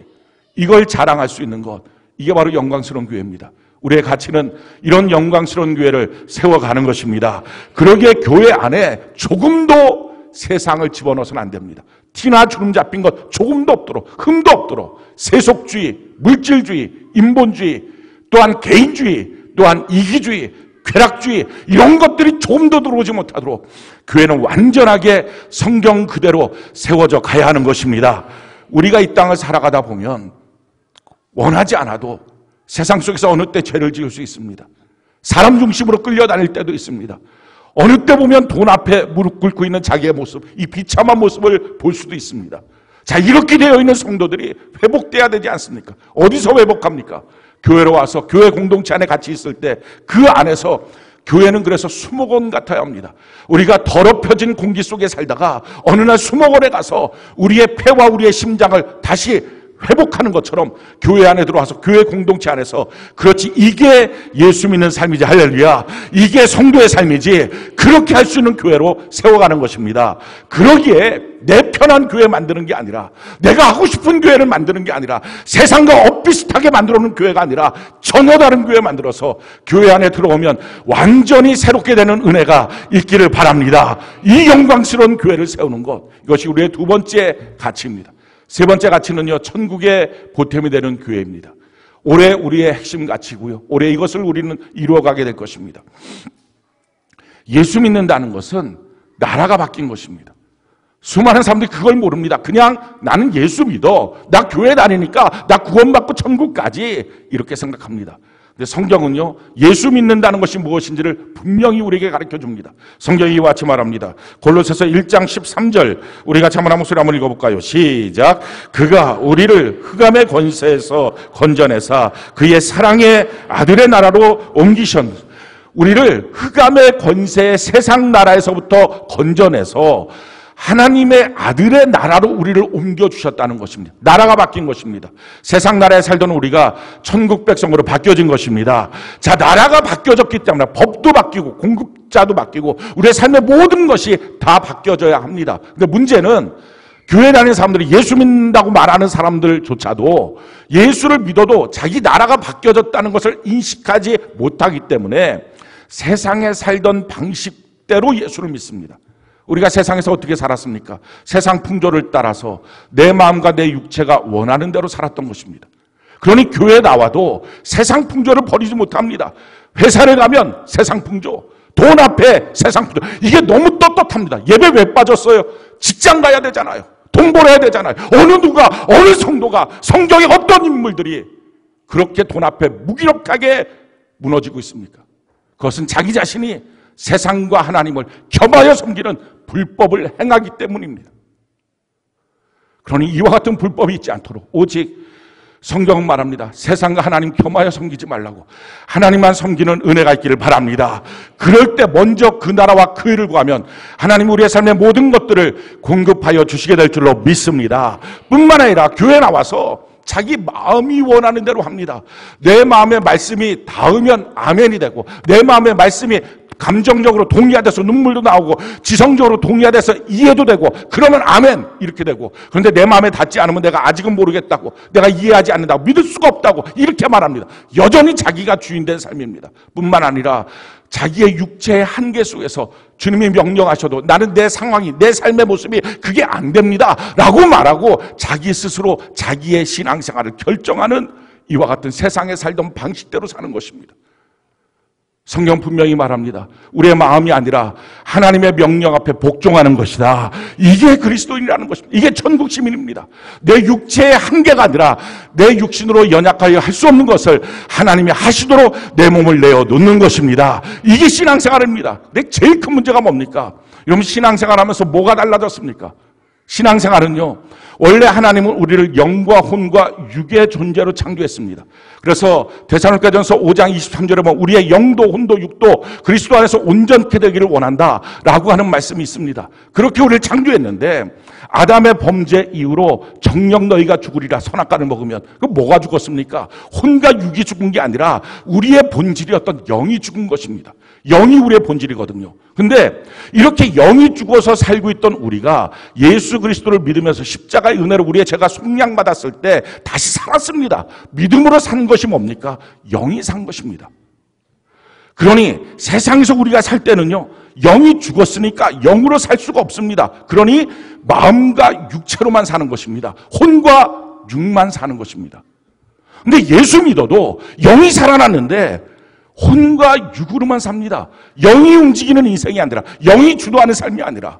이걸 자랑할 수 있는 것, 이게 바로 영광스러운 교회입니다. 우리의 가치는 이런 영광스러운 교회를 세워가는 것입니다. 그러기에 교회 안에 조금도 세상을 집어넣어서는 안 됩니다. 티나 주름 잡힌 것 조금도 없도록, 흠도 없도록 세속주의, 물질주의, 인본주의, 또한 개인주의, 또한 이기주의, 쾌락주의, 이런 것들이 조금도 들어오지 못하도록 교회는 완전하게 성경 그대로 세워져 가야 하는 것입니다. 우리가 이 땅을 살아가다 보면 원하지 않아도 세상 속에서 어느 때 죄를 지을 수 있습니다. 사람 중심으로 끌려다닐 때도 있습니다. 어느 때 보면 돈 앞에 무릎 꿇고 있는 자기의 모습, 이 비참한 모습을 볼 수도 있습니다. 자, 이렇게 되어 있는 성도들이 회복돼야 되지 않습니까? 어디서 회복합니까? 교회로 와서 교회 공동체 안에 같이 있을 때 그 안에서 교회는 그래서 수목원 같아야 합니다. 우리가 더럽혀진 공기 속에 살다가 어느 날 수목원에 가서 우리의 폐와 우리의 심장을 다시 회복하는 것처럼 교회 안에 들어와서 교회 공동체 안에서, 그렇지, 이게 예수 믿는 삶이지, 할렐루야, 이게 성도의 삶이지, 그렇게 할 수 있는 교회로 세워가는 것입니다. 그러기에 내 편한 교회 만드는 게 아니라, 내가 하고 싶은 교회를 만드는 게 아니라, 세상과 엇비슷하게 만들어 놓은 교회가 아니라 전혀 다른 교회 만들어서 교회 안에 들어오면 완전히 새롭게 되는 은혜가 있기를 바랍니다. 이 영광스러운 교회를 세우는 것, 이것이 우리의 두 번째 가치입니다. 세 번째 가치는요, 천국의 보탬이 되는 교회입니다. 올해 우리의 핵심 가치고요, 올해 이것을 우리는 이루어가게 될 것입니다. 예수 믿는다는 것은 나라가 바뀐 것입니다. 수많은 사람들이 그걸 모릅니다. 그냥 나는 예수 믿어, 나 교회 다니니까 나 구원받고 천국 가지, 이렇게 생각합니다. 근데 성경은요, 예수 믿는다는 것이 무엇인지를 분명히 우리에게 가르쳐 줍니다. 성경이 이와 같이 말합니다. 골로새서 1장 13절, 우리 같이 한번 한 목소리 한번 읽어볼까요? 시작. 그가 우리를 흑암의 권세에서 건져내사 그의 사랑의 아들의 나라로 옮기셨. 우리를 흑암의 권세의 세상 나라에서부터 건져내서 하나님의 아들의 나라로 우리를 옮겨주셨다는 것입니다. 나라가 바뀐 것입니다. 세상 나라에 살던 우리가 천국 백성으로 바뀌어진 것입니다. 자, 나라가 바뀌어졌기 때문에 법도 바뀌고 공급자도 바뀌고 우리의 삶의 모든 것이 다 바뀌어져야 합니다. 근데 문제는 교회 다니는 사람들이 예수 믿는다고 말하는 사람들조차도 예수를 믿어도 자기 나라가 바뀌어졌다는 것을 인식하지 못하기 때문에 세상에 살던 방식대로 예수를 믿습니다. 우리가 세상에서 어떻게 살았습니까? 세상 풍조를 따라서 내 마음과 내 육체가 원하는 대로 살았던 것입니다. 그러니 교회에 나와도 세상 풍조를 버리지 못합니다. 회사를 가면 세상 풍조, 돈 앞에 세상 풍조. 이게 너무 떳떳합니다. 예배 왜 빠졌어요? 직장 가야 되잖아요. 돈 벌어야 되잖아요. 어느 누가, 어느 성도가, 성경에 어떤 인물들이 그렇게 돈 앞에 무기력하게 무너지고 있습니까? 그것은 자기 자신이 세상과 하나님을 겸하여 섬기는 불법을 행하기 때문입니다. 그러니 이와 같은 불법이 있지 않도록 오직 성경은 말합니다. 세상과 하나님 겸하여 섬기지 말라고. 하나님만 섬기는 은혜가 있기를 바랍니다. 그럴 때 먼저 그 나라와 그 의를 구하면 하나님 우리의 삶의 모든 것들을 공급하여 주시게 될 줄로 믿습니다. 뿐만 아니라 교회에 나와서 자기 마음이 원하는 대로 합니다. 내 마음의 말씀이 닿으면 아멘이 되고 내 마음의 말씀이 감정적으로 동의하돼서 눈물도 나오고 지성적으로 동의하돼서 이해도 되고 그러면 아멘 이렇게 되고, 그런데 내 마음에 닿지 않으면 내가 아직은 모르겠다고, 내가 이해하지 않는다고, 믿을 수가 없다고 이렇게 말합니다. 여전히 자기가 주인된 삶입니다. 뿐만 아니라 자기의 육체의 한계 속에서 주님이 명령하셔도 나는 내 상황이, 내 삶의 모습이 그게 안 됩니다 라고 말하고 자기 스스로 자기의 신앙생활을 결정하는 이와 같은 세상에 살던 방식대로 사는 것입니다. 성경 분명히 말합니다. 우리의 마음이 아니라 하나님의 명령 앞에 복종하는 것이다. 이게 그리스도인이라는 것입니다. 이게 천국 시민입니다. 내 육체의 한계가 아니라 내 육신으로 연약하여 할 수 없는 것을 하나님이 하시도록 내 몸을 내어놓는 것입니다. 이게 신앙생활입니다. 근데 제일 큰 문제가 뭡니까? 여러분, 신앙생활하면서 뭐가 달라졌습니까? 신앙생활은요, 원래 하나님은 우리를 영과 혼과 육의 존재로 창조했습니다. 그래서 데살로니가전서 5장 23절에 보면 우리의 영도 혼도 육도 그리스도 안에서 온전케 되기를 원한다라고 하는 말씀이 있습니다. 그렇게 우리를 창조했는데 아담의 범죄 이후로 정녕 너희가 죽으리라 선악과를 먹으면, 그 뭐가 죽었습니까? 혼과 육이 죽은 게 아니라 우리의 본질이었던 영이 죽은 것입니다. 영이 우리의 본질이거든요. 근데 이렇게 영이 죽어서 살고 있던 우리가 예수 그리스도를 믿으면서 십자가의 은혜로 우리의 죄가 속량받았을 때 다시 살았습니다. 믿음으로 산 것이 뭡니까? 영이 산 것입니다. 그러니 세상에서 우리가 살 때는요, 영이 죽었으니까 영으로 살 수가 없습니다. 그러니 마음과 육체로만 사는 것입니다. 혼과 육만 사는 것입니다. 근데 예수 믿어도 영이 살아났는데 혼과 육으로만 삽니다. 영이 움직이는 인생이 아니라, 영이 주도하는 삶이 아니라,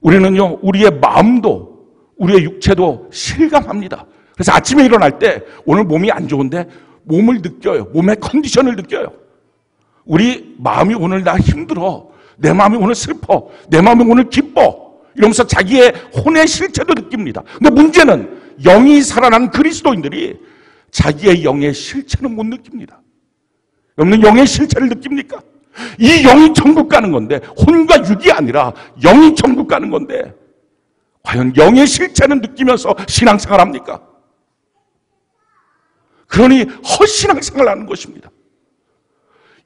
우리는요, 우리의 마음도 우리의 육체도 실감합니다. 그래서 아침에 일어날 때 오늘 몸이 안 좋은데 몸을 느껴요. 몸의 컨디션을 느껴요. 우리 마음이 오늘 나 힘들어, 내 마음이 오늘 슬퍼, 내 마음이 오늘 기뻐, 이러면서 자기의 혼의 실체도 느낍니다. 근데 문제는 영이 살아난 그리스도인들이 자기의 영의 실체는 못 느낍니다. 여러분, 영의 실체를 느낍니까? 이 영이 천국 가는 건데, 혼과 육이 아니라 영이 천국 가는 건데, 과연 영의 실체는 느끼면서 신앙생활 합니까? 그러니 헛신앙생활을 하는 것입니다.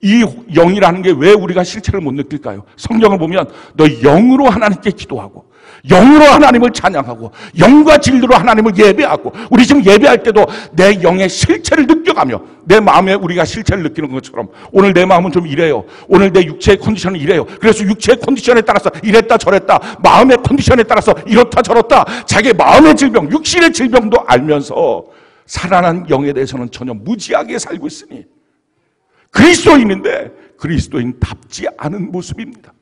이 영이라는 게 왜 우리가 실체를 못 느낄까요? 성경을 보면 너 영으로 하나님께 기도하고 영으로 하나님을 찬양하고 영과 진리로 하나님을 예배하고, 우리 지금 예배할 때도 내 영의 실체를 느껴가며 내 마음에 우리가 실체를 느끼는 것처럼 오늘 내 마음은 좀 이래요, 오늘 내 육체의 컨디션은 이래요, 그래서 육체의 컨디션에 따라서 이랬다 저랬다, 마음의 컨디션에 따라서 이렇다 저렇다, 자기 마음의 질병, 육신의 질병도 알면서 살아난 영에 대해서는 전혀 무지하게 살고 있으니 그리스도인인데 그리스도인답지 않은 모습입니다.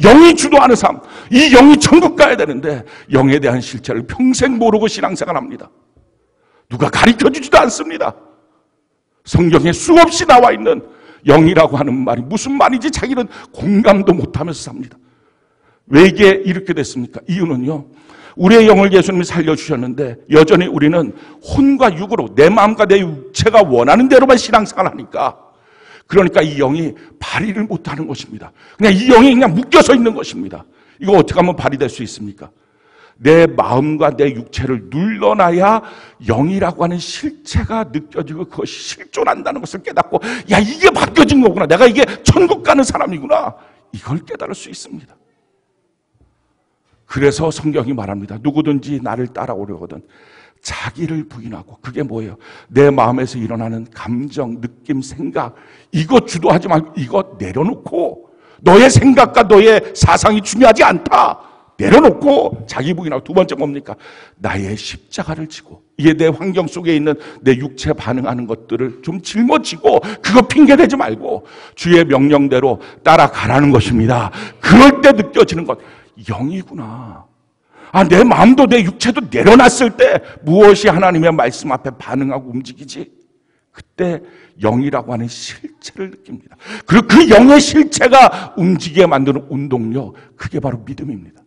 영이 주도하는 삶, 이 영이 천국 가야 되는데 영에 대한 실체를 평생 모르고 신앙생활합니다. 누가 가르쳐주지도 않습니다. 성경에 수없이 나와 있는 영이라고 하는 말이 무슨 말인지 자기는 공감도 못하면서 삽니다. 왜 이게 이렇게 됐습니까? 이유는요, 우리의 영을 예수님이 살려주셨는데 여전히 우리는 혼과 육으로 내 마음과 내 육체가 원하는 대로만 신앙생활하니까, 그러니까 이 영이 발휘를 못하는 것입니다. 그냥 이 영이 그냥 묶여서 있는 것입니다. 이거 어떻게 하면 발휘될 수 있습니까? 내 마음과 내 육체를 눌러놔야 영이라고 하는 실체가 느껴지고 그것이 실존한다는 것을 깨닫고, 야, 이게 바뀌어진 거구나, 내가 이게 천국 가는 사람이구나, 이걸 깨달을 수 있습니다. 그래서 성경이 말합니다. 누구든지 나를 따라오려거든 자기를 부인하고, 그게 뭐예요? 내 마음에서 일어나는 감정, 느낌, 생각, 이거 주도하지 말고 이거 내려놓고, 너의 생각과 너의 사상이 중요하지 않다, 내려놓고 자기 부인하고, 두 번째 뭡니까? 나의 십자가를 지고, 이게 내 환경 속에 있는 내 육체 반응하는 것들을 좀 짊어지고, 그거 핑계대지 말고 주의 명령대로 따라가라는 것입니다. 그럴 때 느껴지는 것, 영이구나. 아, 내 마음도 내 육체도 내려놨을 때 무엇이 하나님의 말씀 앞에 반응하고 움직이지? 그때 영이라고 하는 실체를 느낍니다. 그리고 그 영의 실체가 움직이게 만드는 운동력, 그게 바로 믿음입니다.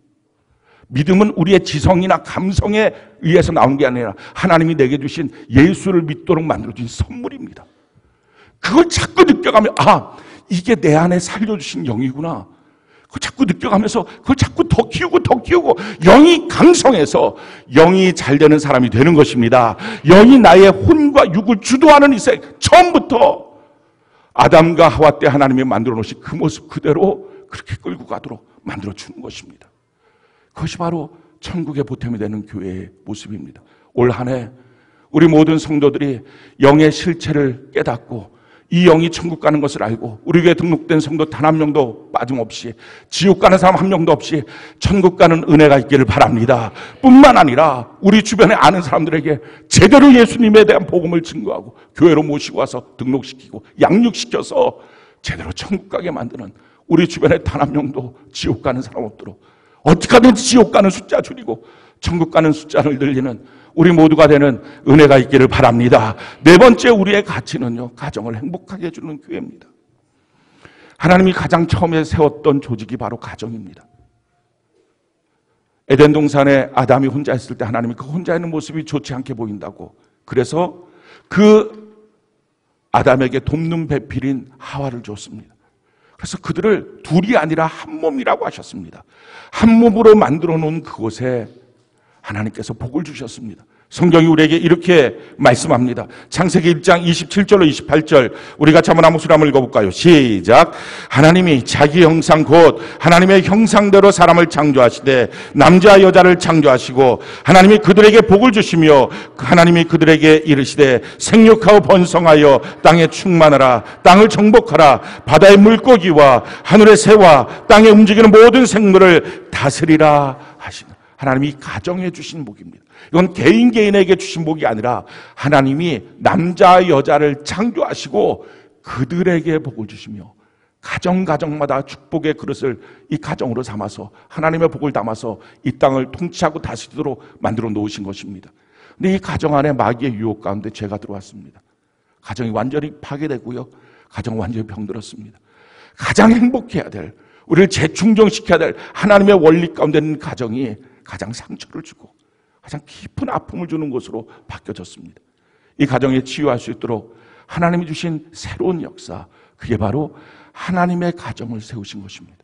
믿음은 우리의 지성이나 감성에 의해서 나오는 게 아니라 하나님이 내게 주신 예수를 믿도록 만들어준 선물입니다. 그걸 자꾸 느껴가면, 아, 이게 내 안에 살려주신 영이구나, 그걸 자꾸 느껴가면서 그걸 자꾸 더 키우고 영이 강성해서 영이 잘 되는 사람이 되는 것입니다. 영이 나의 혼과 육을 주도하는 인생, 처음부터 아담과 하와 때 하나님이 만들어 놓으신 그 모습 그대로 그렇게 끌고 가도록 만들어 주는 것입니다. 그것이 바로 천국의 보탬이 되는 교회의 모습입니다. 올 한 해 우리 모든 성도들이 영의 실체를 깨닫고 이 영이 천국 가는 것을 알고, 우리 교회에 등록된 성도 단 한 명도 빠짐없이, 지옥 가는 사람 한 명도 없이 천국 가는 은혜가 있기를 바랍니다. 뿐만 아니라 우리 주변에 아는 사람들에게 제대로 예수님에 대한 복음을 증거하고 교회로 모시고 와서 등록시키고 양육시켜서 제대로 천국 가게 만드는, 우리 주변에 단 한 명도 지옥 가는 사람 없도록 어떻게 하든지 지옥 가는 숫자 줄이고 천국 가는 숫자를 늘리는 우리 모두가 되는 은혜가 있기를 바랍니다. 네 번째 우리의 가치는요, 가정을 행복하게 해주는 교회입니다. 하나님이 가장 처음에 세웠던 조직이 바로 가정입니다. 에덴 동산에 아담이 혼자 있을 때 하나님이 그 혼자 있는 모습이 좋지 않게 보인다고, 그래서 그 아담에게 돕는 배필인 하와를 줬습니다. 그래서 그들을 둘이 아니라 한 몸이라고 하셨습니다. 한 몸으로 만들어 놓은 그곳에 하나님께서 복을 주셨습니다. 성경이 우리에게 이렇게 말씀합니다. 창세기 1장 27절로 28절, 우리 같이 한번 한 목소리 한번 읽어볼까요? 시작. 하나님이 자기 형상 곧 하나님의 형상대로 사람을 창조하시되 남자 여자를 창조하시고, 하나님이 그들에게 복을 주시며 하나님이 그들에게 이르시되 생육하고 번성하여 땅에 충만하라, 땅을 정복하라, 바다의 물고기와 하늘의 새와 땅에 움직이는 모든 생물을 다스리라 하시는, 하나님이 가정에 주신 복입니다. 이건 개인에게 주신 복이 아니라 하나님이 남자 여자를 창조하시고 그들에게 복을 주시며 가정마다 축복의 그릇을 이 가정으로 삼아서 하나님의 복을 담아서 이 땅을 통치하고 다스리도록 만들어 놓으신 것입니다. 근데 이 가정 안에 마귀의 유혹 가운데 죄가 들어왔습니다. 가정이 완전히 파괴되고요, 가정은 완전히 병들었습니다. 가장 행복해야 될, 우리를 재충전시켜야 될 하나님의 원리 가운데 있는 가정이 가장 상처를 주고 가장 깊은 아픔을 주는 것으로 바뀌어졌습니다. 이 가정에 치유할 수 있도록 하나님이 주신 새로운 역사, 그게 바로 하나님의 가정을 세우신 것입니다.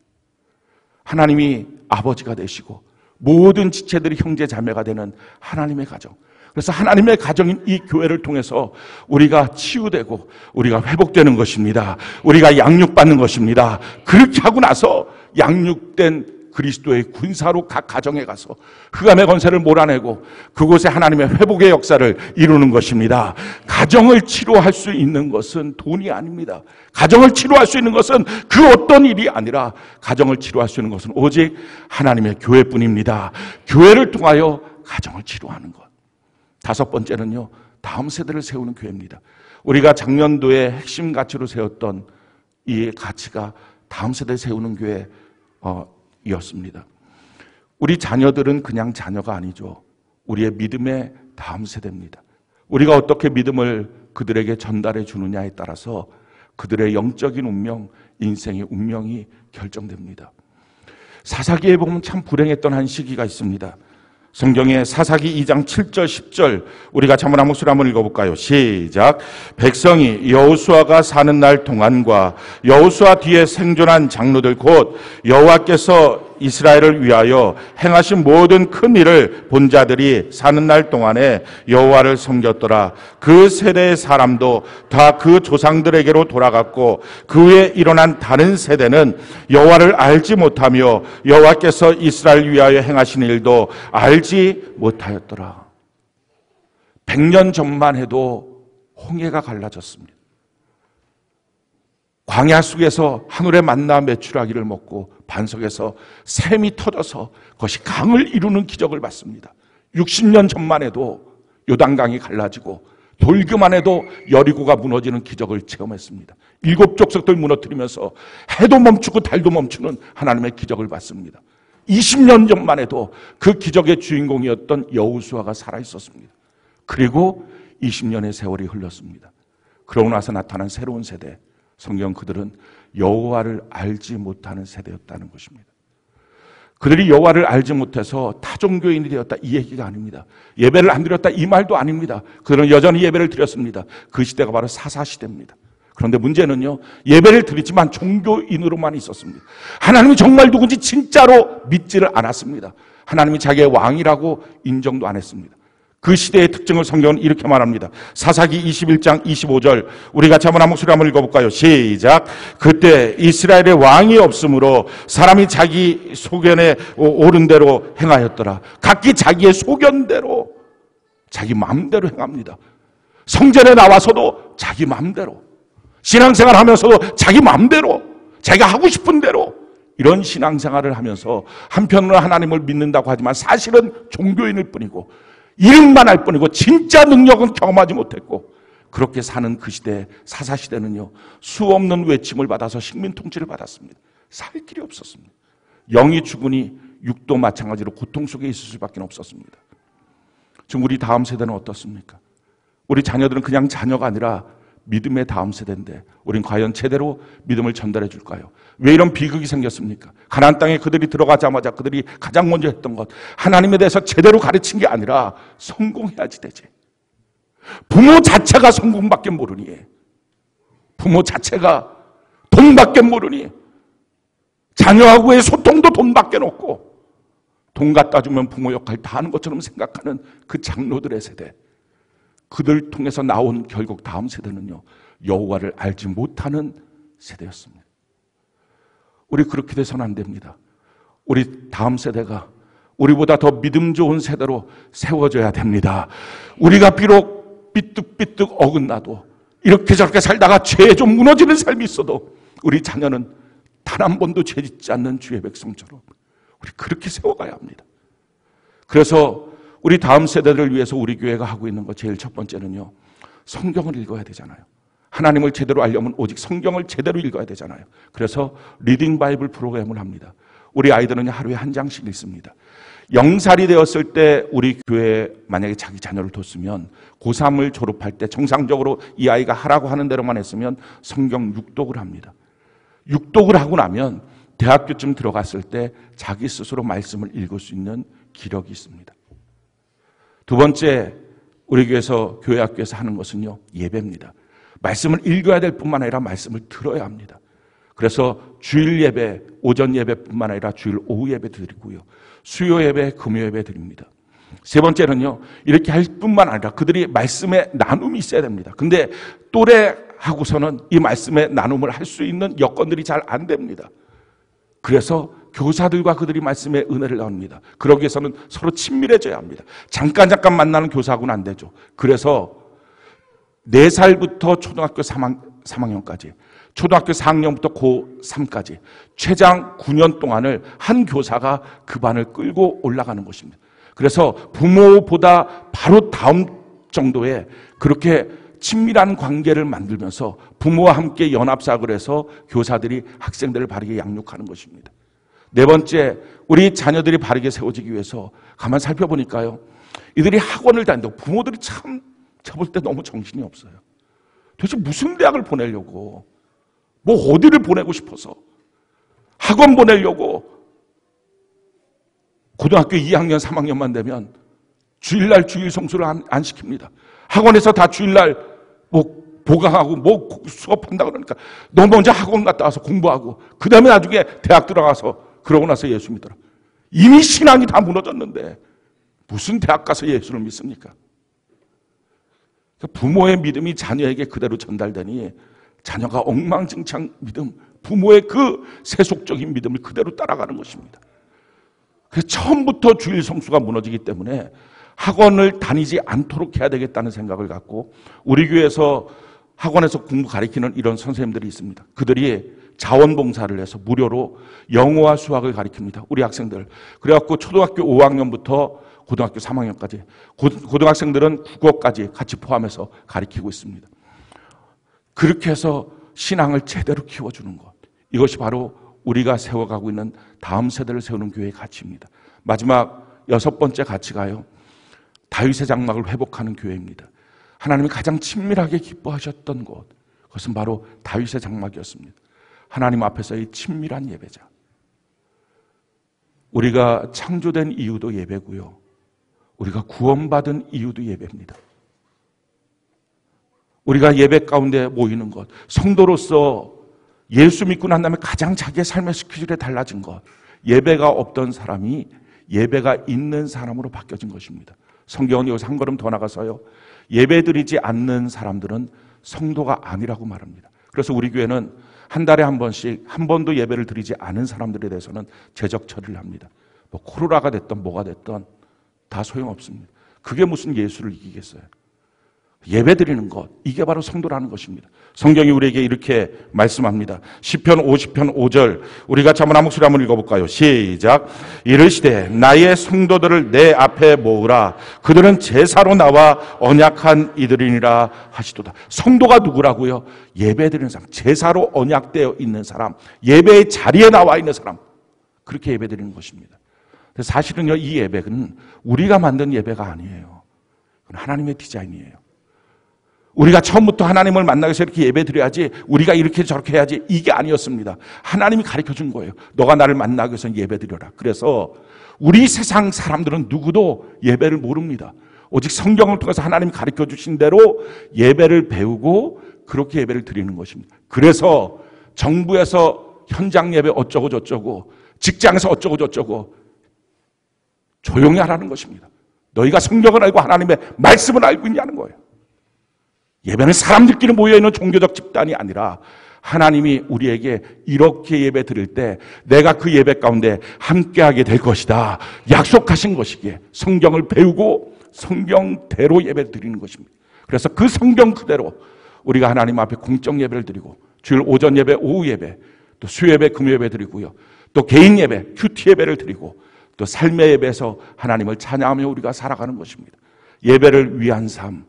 하나님이 아버지가 되시고 모든 지체들이 형제 자매가 되는 하나님의 가정, 그래서 하나님의 가정인 이 교회를 통해서 우리가 치유되고 우리가 회복되는 것입니다. 우리가 양육받는 것입니다. 그렇게 하고 나서 양육된 그리스도의 군사로 각 가정에 가서 흑암의 권세를 몰아내고 그곳에 하나님의 회복의 역사를 이루는 것입니다. 가정을 치료할 수 있는 것은 돈이 아닙니다. 가정을 치료할 수 있는 것은 그 어떤 일이 아니라 가정을 치료할 수 있는 것은 오직 하나님의 교회뿐입니다. 교회를 통하여 가정을 치료하는 것. 다섯 번째는요, 다음 세대를 세우는 교회입니다. 우리가 작년도에 핵심 가치로 세웠던 이 가치가 다음 세대를 세우는 교회였습니다. 우리 자녀들은 그냥 자녀가 아니죠. 우리의 믿음의 다음 세대입니다. 우리가 어떻게 믿음을 그들에게 전달해 주느냐에 따라서 그들의 영적인 운명, 인생의 운명이 결정됩니다. 사사기에 보면 참 불행했던 한 시기가 있습니다. 성경에 사사기 2장 7절 10절 우리 같이 한번 한 목소리 한번 읽어볼까요? 시작. 백성이 여호수아가 사는 날 동안과 여호수아 뒤에 생존한 장로들 곧 여호와께서 이스라엘을 위하여 행하신 모든 큰 일을 본 자들이 사는 날 동안에 여호와를 섬겼더라. 그 세대의 사람도 다 그 조상들에게로 돌아갔고 그 후에 일어난 다른 세대는 여호와를 알지 못하며 여호와께서 이스라엘을 위하여 행하신 일도 알지 못하였더라. 100년 전만 해도 홍해가 갈라졌습니다. 광야 속에서 하늘의 만나 메추라기를 먹고 반석에서 샘이 터져서 그것이 강을 이루는 기적을 봤습니다. 60년 전만 해도 요단강이 갈라지고 돌기만 해도 여리고가 무너지는 기적을 체험했습니다. 7 족속들 무너뜨리면서 해도 멈추고 달도 멈추는 하나님의 기적을 봤습니다. 20년 전만 해도 그 기적의 주인공이었던 여호수아가 살아있었습니다. 그리고 20년의 세월이 흘렀습니다. 그러고 나서 나타난 새로운 세대, 성경 그들은 여호와를 알지 못하는 세대였다는 것입니다. 그들이 여호와를 알지 못해서 타종교인이 되었다 이 얘기가 아닙니다. 예배를 안 드렸다 이 말도 아닙니다. 그들은 여전히 예배를 드렸습니다. 그 시대가 바로 사사시대입니다. 그런데 문제는요, 예배를 드리지만 종교인으로만 있었습니다. 하나님이 정말 누군지 진짜로 믿지를 않았습니다. 하나님이 자기의 왕이라고 인정도 안 했습니다. 그 시대의 특징을 성경은 이렇게 말합니다. 사사기 21장 25절 우리 같이 한번 한 목소리 한번 읽어볼까요? 시작. 그때 이스라엘의 왕이 없으므로 사람이 자기 소견에 옳은 대로 행하였더라. 각기 자기의 소견대로 자기 마음대로 행합니다. 성전에 나와서도 자기 마음대로, 신앙생활 하면서도 자기 마음대로, 자기가 하고 싶은 대로 이런 신앙생활을 하면서 한편으로 하나님을 믿는다고 하지만 사실은 종교인일 뿐이고 이름만 할 뿐이고 진짜 능력은 경험하지 못했고, 그렇게 사는 그 시대, 사사시대는요, 수없는 외침을 받아서 식민 통치를 받았습니다. 살 길이 없었습니다. 영이 죽으니 육도 마찬가지로 고통 속에 있을 수밖에 없었습니다. 지금 우리 다음 세대는 어떻습니까? 우리 자녀들은 그냥 자녀가 아니라 믿음의 다음 세대인데 우린 과연 제대로 믿음을 전달해 줄까요? 왜 이런 비극이 생겼습니까? 가나안 땅에 그들이 들어가자마자 그들이 가장 먼저 했던 것, 하나님에 대해서 제대로 가르친 게 아니라 성공해야지 되지. 부모 자체가 성공밖에 모르니, 부모 자체가 돈밖에 모르니, 자녀하고의 소통도 돈밖에 없고 돈 갖다 주면 부모 역할 다 하는 것처럼 생각하는 그 장로들의 세대, 그들 통해서 나온 결국 다음 세대는요, 여호와를 알지 못하는 세대였습니다. 우리 그렇게 돼서는 안 됩니다. 우리 다음 세대가 우리보다 더 믿음 좋은 세대로 세워져야 됩니다. 우리가 비록 삐뚤삐뚤 어긋나도 이렇게 저렇게 살다가 죄에 좀 무너지는 삶이 있어도 우리 자녀는 단 한 번도 죄 짓지 않는 주의 백성처럼 우리 그렇게 세워가야 합니다. 그래서 우리 다음 세대를 위해서 우리 교회가 하고 있는 것 제일 첫 번째는요, 성경을 읽어야 되잖아요. 하나님을 제대로 알려면 오직 성경을 제대로 읽어야 되잖아요. 그래서 리딩 바이블 프로그램을 합니다. 우리 아이들은 하루에 한 장씩 읽습니다. 0살이 되었을 때 우리 교회에 만약에 자기 자녀를 뒀으면 고3을 졸업할 때 정상적으로 이 아이가 하라고 하는 대로만 했으면 성경 6독을 합니다. 6독을 하고 나면 대학교쯤 들어갔을 때 자기 스스로 말씀을 읽을 수 있는 기력이 있습니다. 두 번째, 우리 교회에서 교회 학교에서 하는 것은요, 예배입니다. 말씀을 읽어야 될 뿐만 아니라 말씀을 들어야 합니다. 그래서 주일 예배, 오전 예배뿐만 아니라 주일 오후 예배 드리고요, 수요 예배, 금요 예배 드립니다. 세 번째는요, 이렇게 할 뿐만 아니라 그들이 말씀의 나눔이 있어야 됩니다. 근데 또래하고서는 이 말씀의 나눔을 할 수 있는 여건들이 잘 안 됩니다. 그래서 교사들과 그들이 말씀의 은혜를 나눕니다. 그러기 위해서는 서로 친밀해져야 합니다. 잠깐 만나는 교사하고는 안 되죠. 그래서 4살부터 초등학교 3학년까지, 초등학교 4학년부터 고3까지 최장 9년 동안을 한 교사가 그 반을 끌고 올라가는 것입니다. 그래서 부모보다 바로 다음 정도의 그렇게 친밀한 관계를 만들면서 부모와 함께 연합사역을 해서 교사들이 학생들을 바르게 양육하는 것입니다. 네 번째, 우리 자녀들이 바르게 세워지기 위해서 가만 살펴보니까요, 이들이 학원을 다닌다고 부모들이 참 저볼 때 너무 정신이 없어요. 도대체 무슨 대학을 보내려고, 뭐 어디를 보내고 싶어서 학원 보내려고 고등학교 2학년 3학년만 되면 주일날 주일 성수를 안 시킵니다. 학원에서 다 주일날 뭐 보강하고 뭐 수업한다 그러니까 너 먼저 학원 갔다 와서 공부하고 그 다음에 나중에 대학 들어가서 그러고 나서 예수 믿더라. 이미 신앙이 다 무너졌는데 무슨 대학 가서 예수를 믿습니까? 부모의 믿음이 자녀에게 그대로 전달되니 자녀가 엉망진창 믿음, 부모의 그 세속적인 믿음을 그대로 따라가는 것입니다. 그래서 처음부터 주일 성수가 무너지기 때문에 학원을 다니지 않도록 해야 되겠다는 생각을 갖고 우리 교회에서 학원에서 공부 가르치는 이런 선생님들이 있습니다. 그들이 자원봉사를 해서 무료로 영어와 수학을 가르칩니다. 우리 학생들. 그래갖고 초등학교 5학년부터 고등학교 3학년까지 고등학생들은 국어까지 같이 포함해서 가르치고 있습니다. 그렇게 해서 신앙을 제대로 키워주는 것. 이것이 바로 우리가 세워가고 있는 다음 세대를 세우는 교회의 가치입니다. 마지막 6번째 가치가요. 다윗의 장막을 회복하는 교회입니다. 하나님이 가장 친밀하게 기뻐하셨던 곳. 그것은 바로 다윗의 장막이었습니다. 하나님 앞에서의 친밀한 예배자. 우리가 창조된 이유도 예배고요. 우리가 구원받은 이유도 예배입니다. 우리가 예배 가운데 모이는 것, 성도로서 예수 믿고 난 다음에 가장 자기의 삶의 스케줄에 달라진 것, 예배가 없던 사람이 예배가 있는 사람으로 바뀌어진 것입니다. 성경은 여기서 한 걸음 더 나가서요, 예배드리지 않는 사람들은 성도가 아니라고 말합니다. 그래서 우리 교회는 한 달에 한 번씩 한 번도 예배를 드리지 않은 사람들에 대해서는 제적 처리를 합니다. 뭐 코로나가 됐던 뭐가 됐던 다 소용없습니다. 그게 무슨 예수를 이기겠어요? 예배 드리는 것, 이게 바로 성도라는 것입니다. 성경이 우리에게 이렇게 말씀합니다. 시편 50편 5절, 우리 같이 한번 한 목소리 한번 읽어볼까요? 시작. 이르시되 나의 성도들을 내 앞에 모으라. 그들은 제사로 나와 언약한 이들이니라 하시도다. 성도가 누구라고요? 예배 드리는 사람, 제사로 언약되어 있는 사람, 예배의 자리에 나와 있는 사람, 그렇게 예배 드리는 것입니다. 사실은요, 이 예배는 우리가 만든 예배가 아니에요. 그건 하나님의 디자인이에요. 우리가 처음부터 하나님을 만나기 위해서 이렇게 예배 드려야지, 우리가 이렇게 저렇게 해야지, 이게 아니었습니다. 하나님이 가르쳐 준 거예요. 너가 나를 만나기 위해서 예배 드려라. 그래서 우리 세상 사람들은 누구도 예배를 모릅니다. 오직 성경을 통해서 하나님이 가르쳐 주신 대로 예배를 배우고 그렇게 예배를 드리는 것입니다. 그래서 정부에서 현장 예배 어쩌고 저쩌고, 직장에서 어쩌고 저쩌고 조용히 하라는 것입니다. 너희가 성경을 알고 하나님의 말씀을 알고 있냐는 거예요. 예배는 사람들끼리 모여있는 종교적 집단이 아니라 하나님이 우리에게 이렇게 예배 드릴 때 내가 그 예배 가운데 함께하게 될 것이다 약속하신 것이기에 성경을 배우고 성경대로 예배 드리는 것입니다. 그래서 그 성경 그대로 우리가 하나님 앞에 공적 예배를 드리고 주일 오전 예배, 오후 예배, 또 수요예배, 금요예배 드리고요, 또 개인 예배, 큐티 예배를 드리고 또 삶의 예배에서 하나님을 찬양하며 우리가 살아가는 것입니다. 예배를 위한 삶,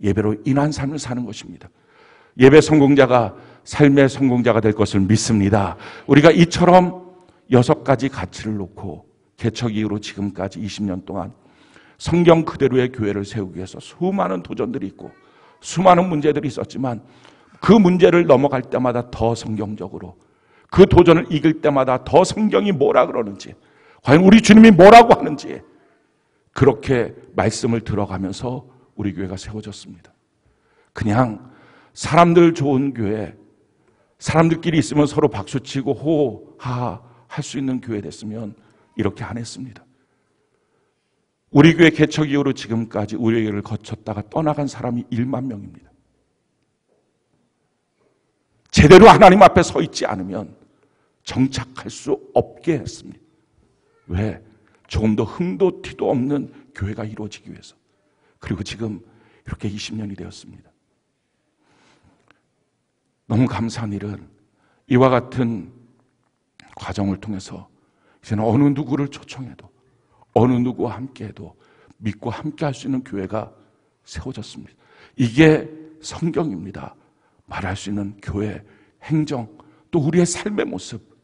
예배로 인한 삶을 사는 것입니다. 예배 성공자가 삶의 성공자가 될 것을 믿습니다. 우리가 이처럼 6가지 가치를 놓고 개척 이후로 지금까지 20년 동안 성경 그대로의 교회를 세우기 위해서 수많은 도전들이 있고 수많은 문제들이 있었지만 그 문제를 넘어갈 때마다 더 성경적으로, 그 도전을 이길 때마다 더 성경이 뭐라 그러는지, 과연 우리 주님이 뭐라고 하는지 그렇게 말씀을 들어가면서 우리 교회가 세워졌습니다. 그냥 사람들 좋은 교회, 사람들끼리 있으면 서로 박수치고 호하 할 수 있는 교회 됐으면 이렇게 안 했습니다. 우리 교회 개척 이후로 지금까지 우리 교회를 거쳤다가 떠나간 사람이 1만 명입니다. 제대로 하나님 앞에 서 있지 않으면 정착할 수 없게 했습니다. 왜? 조금 더 흥도 티도 없는 교회가 이루어지기 위해서. 그리고 지금 이렇게 20년이 되었습니다. 너무 감사한 일은 이와 같은 과정을 통해서 이제는 어느 누구를 초청해도 어느 누구와 함께해도 믿고 함께할 수 있는 교회가 세워졌습니다. 이게 성경입니다. 말할 수 있는 교회, 행정, 또 우리의 삶의 모습,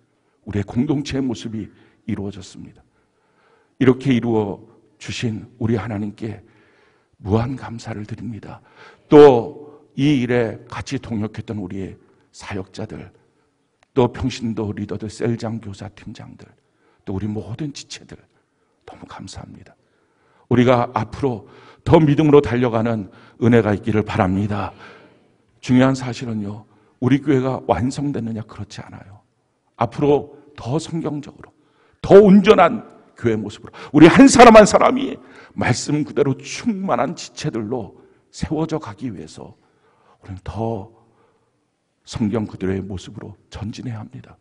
우리의 공동체의 모습이 이루어졌습니다. 이렇게 이루어 주신 우리 하나님께 무한 감사를 드립니다. 또 이 일에 같이 동역했던 우리의 사역자들, 또 평신도 리더들, 셀장 교사 팀장들, 또 우리 모든 지체들 너무 감사합니다. 우리가 앞으로 더 믿음으로 달려가는 은혜가 있기를 바랍니다. 중요한 사실은요, 우리 교회가 완성됐느냐, 그렇지 않아요. 앞으로 더 성경적으로, 더 온전한 교회 모습으로 우리 한 사람 한 사람이 말씀 그대로 충만한 지체들로 세워져 가기 위해서 우리는 더 성경 그대로의 모습으로 전진해야 합니다.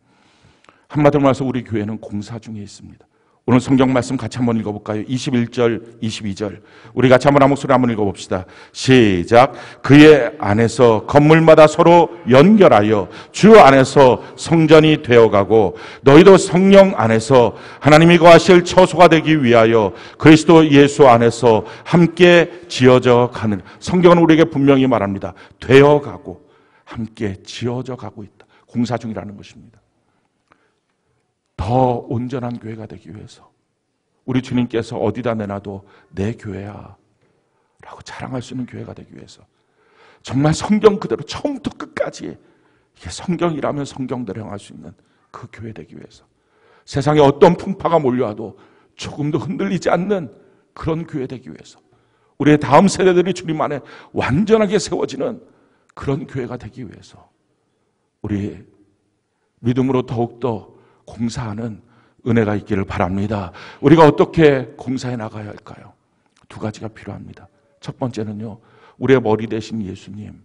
한마디로 말해서 우리 교회는 공사 중에 있습니다. 오늘 성경 말씀 같이 한번 읽어볼까요? 21절, 22절. 우리 같이 한번 한 목소리 한번 읽어봅시다. 시작. 그의 안에서 건물마다 서로 연결하여 주 안에서 성전이 되어가고 너희도 성령 안에서 하나님이 거하실 처소가 되기 위하여 그리스도 예수 안에서 함께 지어져 가는. 성경은 우리에게 분명히 말합니다. 되어가고 함께 지어져 가고 있다. 공사 중이라는 것입니다. 더 온전한 교회가 되기 위해서 우리 주님께서 어디다 내놔도 내 교회야 라고 자랑할 수 있는 교회가 되기 위해서 정말 성경 그대로 처음부터 끝까지 이게 성경이라면 성경대로 행할 수 있는 그 교회 되기 위해서 세상에 어떤 풍파가 몰려와도 조금도 흔들리지 않는 그런 교회 되기 위해서 우리의 다음 세대들이 주님 안에 완전하게 세워지는 그런 교회가 되기 위해서 우리 믿음으로 더욱더 공사하는 은혜가 있기를 바랍니다. 우리가 어떻게 공사해 나가야 할까요? 두 가지가 필요합니다. 첫 번째는요, 우리의 머리 대신 예수님,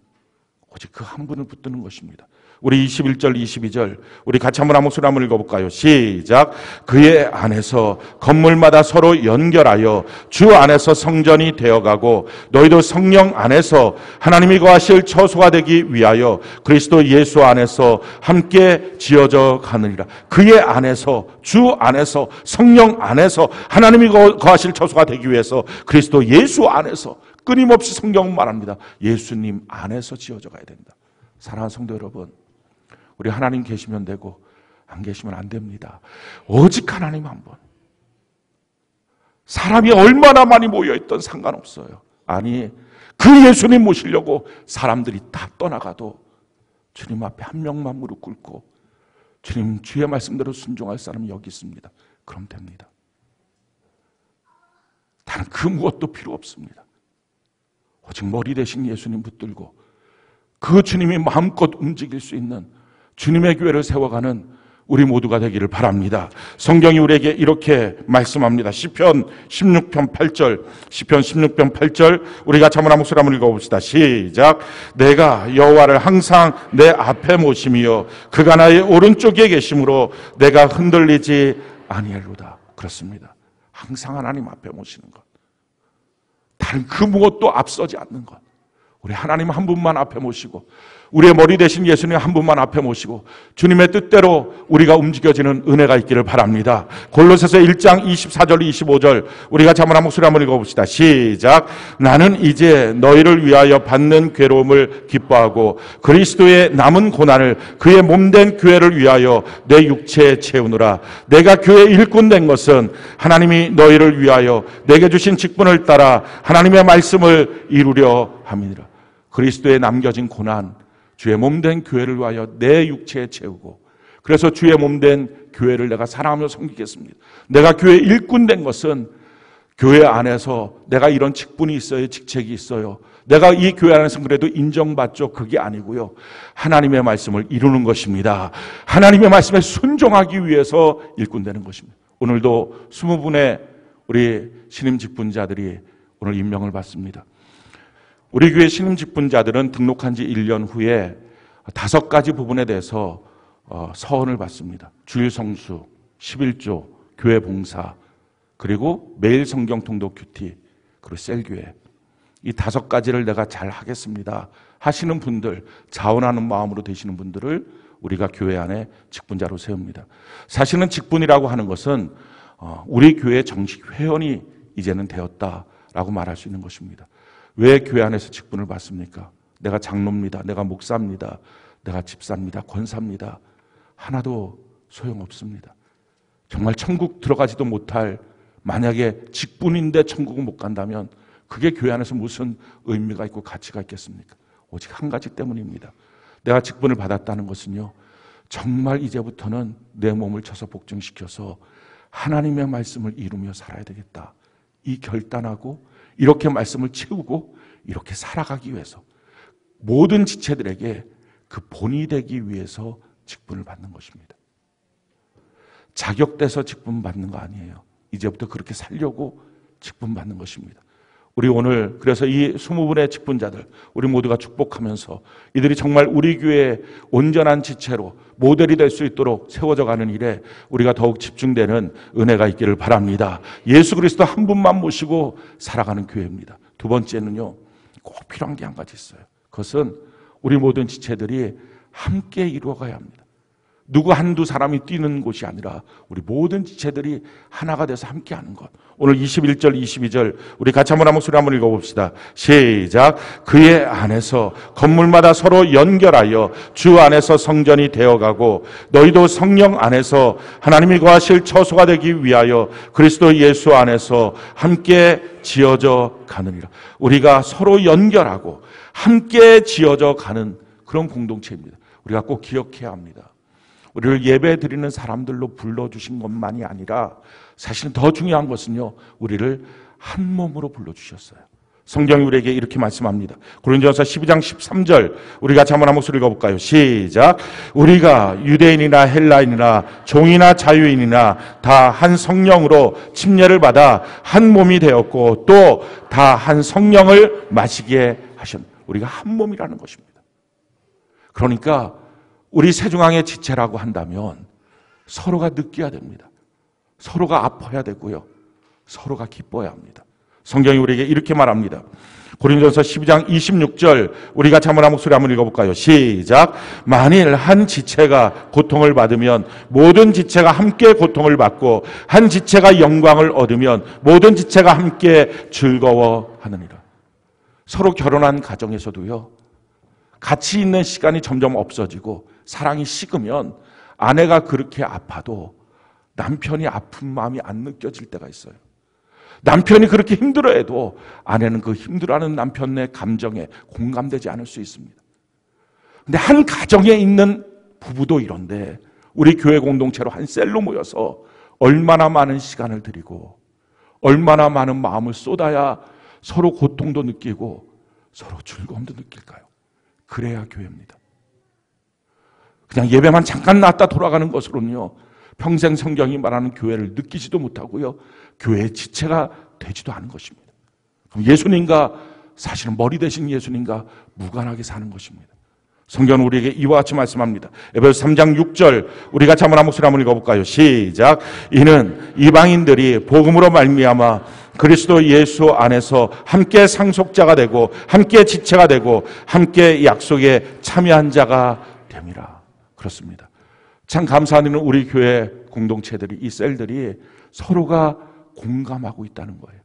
오직 그 한 분을 붙드는 것입니다. 우리 21절, 22절 우리 같이 한번 한 목소리 한번 읽어볼까요? 시작. 그의 안에서 건물마다 서로 연결하여 주 안에서 성전이 되어가고 너희도 성령 안에서 하나님이 거하실 처소가 되기 위하여 그리스도 예수 안에서 함께 지어져 가느니라. 그의 안에서, 주 안에서, 성령 안에서 하나님이 거하실 처소가 되기 위해서 그리스도 예수 안에서, 끊임없이 성경은 말합니다. 예수님 안에서 지어져 가야 된다. 사랑하는 성도 여러분, 우리 하나님 계시면 되고 안 계시면 안 됩니다. 오직 하나님 한 분. 사람이 얼마나 많이 모여있던 상관없어요. 아니, 그 예수님 모시려고 사람들이 다 떠나가도 주님 앞에 한 명만 무릎 꿇고 주님 주의 말씀대로 순종할 사람이 여기 있습니다. 그럼 됩니다. 다른 그 무엇도 필요 없습니다. 오직 머리 대신 예수님 붙들고 그 주님이 마음껏 움직일 수 있는 주님의 교회를 세워가는 우리 모두가 되기를 바랍니다. 성경이 우리에게 이렇게 말씀합니다. 시편 16편 8절, 시편 16편 8절 우리 같이 한번 한 목소리 한번 읽어봅시다. 시작. 내가 여호와를 항상 내 앞에 모시며 그가 나의 오른쪽에 계심으로 내가 흔들리지 아니하리로다. 그렇습니다. 항상 하나님 앞에 모시는 것, 다른 그 무엇도 앞서지 않는 것, 우리 하나님 한 분만 앞에 모시고 우리의 머리 대신 예수님 한 분만 앞에 모시고 주님의 뜻대로 우리가 움직여지는 은혜가 있기를 바랍니다. 골로새서 1장 24절 25절 우리 같이 한번 한 목소리 한번 읽어봅시다. 시작. 나는 이제 너희를 위하여 받는 괴로움을 기뻐하고 그리스도의 남은 고난을 그의 몸된 교회를 위하여 내 육체에 채우느라. 내가 교회 일꾼 된 것은 하나님이 너희를 위하여 내게 주신 직분을 따라 하나님의 말씀을 이루려 함이니라. 그리스도의 남겨진 고난, 주의 몸된 교회를 위하여 내 육체에 채우고, 그래서 주의 몸된 교회를 내가 사랑하며 섬기겠습니다. 내가 교회 일꾼 된 것은 교회 안에서 내가 이런 직분이 있어요, 직책이 있어요, 내가 이 교회 안에서 그래도 인정받죠, 그게 아니고요, 하나님의 말씀을 이루는 것입니다. 하나님의 말씀에 순종하기 위해서 일꾼 되는 것입니다. 오늘도 20분의 우리 신임 직분자들이 오늘 임명을 받습니다. 우리 교회 신임 직분자들은 등록한 지 1년 후에 5가지 부분에 대해서 서원을 받습니다. 주일 성수, 11조, 교회 봉사, 그리고 매일 성경 통독 큐티, 그리고 셀교회. 이 5가지를 내가 잘 하겠습니다 하시는 분들, 자원하는 마음으로 되시는 분들을 우리가 교회 안에 직분자로 세웁니다. 사실은 직분이라고 하는 것은 우리 교회 정식 회원이 이제는 되었다라고 말할 수 있는 것입니다. 왜 교회 안에서 직분을 받습니까? 내가 장로입니다, 내가 목사입니다, 내가 집사입니다, 권사입니다. 하나도 소용없습니다. 정말 천국 들어가지도 못할, 만약에 직분인데 천국을 못 간다면 그게 교회 안에서 무슨 의미가 있고 가치가 있겠습니까? 오직 한 가지 때문입니다. 내가 직분을 받았다는 것은요, 정말 이제부터는 내 몸을 쳐서 복종시켜서 하나님의 말씀을 이루며 살아야 되겠다, 이 결단하고 이렇게 말씀을 채우고 이렇게 살아가기 위해서 모든 지체들에게 그 본이 되기 위해서 직분을 받는 것입니다. 자격돼서 직분 받는 거 아니에요. 이제부터 그렇게 살려고 직분 받는 것입니다. 우리 오늘 그래서 이 20분의 직분자들 우리 모두가 축복하면서 이들이 정말 우리 교회의 온전한 지체로 모델이 될 수 있도록 세워져 가는 일에 우리가 더욱 집중되는 은혜가 있기를 바랍니다. 예수 그리스도 한 분만 모시고 살아가는 교회입니다. 두 번째는요, 꼭 필요한 게 한 가지 있어요. 그것은 우리 모든 지체들이 함께 이루어가야 합니다. 누구 한두 사람이 뛰는 곳이 아니라 우리 모든 지체들이 하나가 돼서 함께하는 것. 오늘 21절, 22절 우리 같이 한번 목소리 한번 읽어봅시다. 시작. 그의 안에서 건물마다 서로 연결하여 주 안에서 성전이 되어가고 너희도 성령 안에서 하나님이 거하실 처소가 되기 위하여 그리스도 예수 안에서 함께 지어져 가느니라. 우리가 서로 연결하고 함께 지어져 가는 그런 공동체입니다. 우리가 꼭 기억해야 합니다. 우리를 예배 드리는 사람들로 불러주신 것만이 아니라 사실은 더 중요한 것은요, 우리를 한 몸으로 불러주셨어요. 성경이 우리에게 이렇게 말씀합니다. 고린도전서 12장 13절 우리 같이 한번 한 목소리 읽어볼까요? 시작. 우리가 유대인이나 헬라인이나 종이나 자유인이나 다 한 성령으로 침례를 받아 한 몸이 되었고 또 다 한 성령을 마시게 하셨습니다. 우리가 한 몸이라는 것입니다. 그러니까 우리 세중앙의 지체라고 한다면 서로가 느껴야 됩니다. 서로가 아파야 되고요. 서로가 기뻐야 합니다. 성경이 우리에게 이렇게 말합니다. 고린도전서 12장 26절 우리 같이 한번 한 목소리 한번 읽어볼까요? 시작. 만일 한 지체가 고통을 받으면 모든 지체가 함께 고통을 받고 한 지체가 영광을 얻으면 모든 지체가 함께 즐거워하느니라. 서로 결혼한 가정에서도요, 같이 있는 시간이 점점 없어지고 사랑이 식으면 아내가 그렇게 아파도 남편이 아픈 마음이 안 느껴질 때가 있어요. 남편이 그렇게 힘들어해도 아내는 그 힘들어하는 남편의 감정에 공감되지 않을 수 있습니다. 근데 한 가정에 있는 부부도 이런데 우리 교회 공동체로 한 셀로 모여서 얼마나 많은 시간을 드리고 얼마나 많은 마음을 쏟아야 서로 고통도 느끼고 서로 즐거움도 느낄까요? 그래야 교회입니다. 그냥 예배만 잠깐 나왔다 돌아가는 것으로는요, 평생 성경이 말하는 교회를 느끼지도 못하고요, 교회의 지체가 되지도 않은 것입니다. 그럼 예수님과 사실은 머리 대신 예수님과 무관하게 사는 것입니다. 성경은 우리에게 이와 같이 말씀합니다. 에베소서 3장 6절 우리 같이 한번 한 목소리 한번 읽어볼까요? 시작. 이는 이방인들이 복음으로 말미암아 그리스도 예수 안에서 함께 상속자가 되고 함께 지체가 되고 함께 약속에 참여한 자가 됨이라. 그렇습니다. 참 감사한 일은 우리 교회 공동체들이, 이 셀들이 서로가 공감하고 있다는 거예요.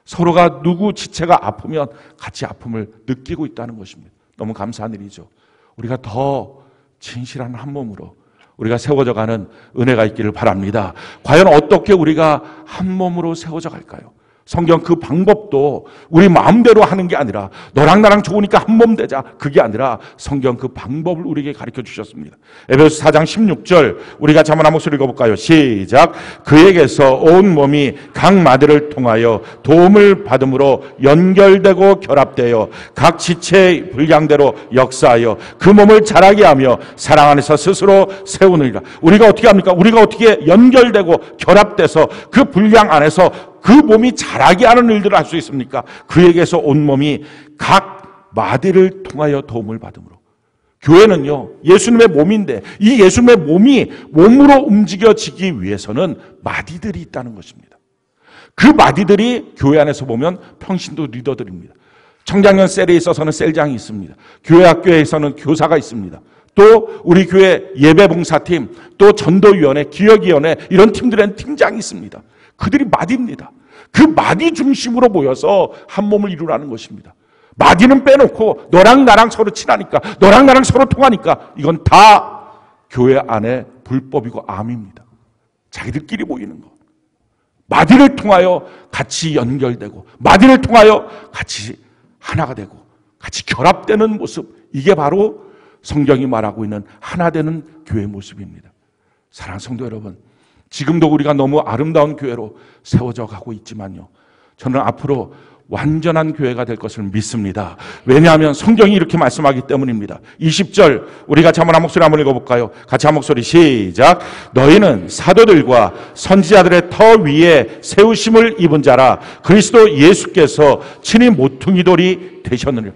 서로가 누구 지체가 아프면 같이 아픔을 느끼고 있다는 것입니다. 너무 감사한 일이죠. 우리가 더 진실한 한 몸으로 우리가 세워져가는 은혜가 있기를 바랍니다. 과연 어떻게 우리가 한 몸으로 세워져 갈까요? 성경 그 방법도 우리 마음대로 하는 게 아니라 너랑 나랑 좋으니까 한 몸 되자, 그게 아니라 성경 그 방법을 우리에게 가르쳐 주셨습니다. 에베소서 4장 16절 우리 같이 한번 한 목소리 읽어볼까요? 시작. 그에게서 온 몸이 각 마디를 통하여 도움을 받음으로 연결되고 결합되어 각 지체의 분량대로 역사하여 그 몸을 자라게 하며 사랑 안에서 스스로 세우느니라. 우리가 어떻게 합니까? 우리가 어떻게 연결되고 결합돼서 그 분량 안에서 그 몸이 자라게 하는 일들을 할 수 있습니까? 그에게서 온 몸이 각 마디를 통하여 도움을 받음으로. 교회는요, 예수님의 몸인데 이 예수님의 몸이 몸으로 움직여지기 위해서는 마디들이 있다는 것입니다. 그 마디들이 교회 안에서 보면 평신도 리더들입니다. 청장년 셀에 있어서는 셀장이 있습니다. 교회 학교에서는 교사가 있습니다. 또 우리 교회 예배봉사팀, 또 전도위원회, 기억위원회 이런 팀들에는 팀장이 있습니다. 그들이 마디입니다. 그 마디 중심으로 모여서 한 몸을 이루라는 것입니다. 마디는 빼놓고 너랑 나랑 서로 친하니까, 너랑 나랑 서로 통하니까 이건 다 교회 안에 불법이고 암입니다. 자기들끼리 모이는 거. 마디를 통하여 같이 연결되고 마디를 통하여 같이 하나가 되고 같이 결합되는 모습, 이게 바로 성경이 말하고 있는 하나 되는 교회의 모습입니다. 사랑하는 성도 여러분, 지금도 우리가 너무 아름다운 교회로 세워져 가고 있지만요, 저는 앞으로 완전한 교회가 될 것을 믿습니다. 왜냐하면 성경이 이렇게 말씀하기 때문입니다. 20절 우리 같이 한번 한 목소리 한번 읽어볼까요? 같이 한 목소리 시작. 너희는 사도들과 선지자들의 터 위에 세우심을 입은 자라 그리스도 예수께서 친히 모퉁이돌이 되셨느니라.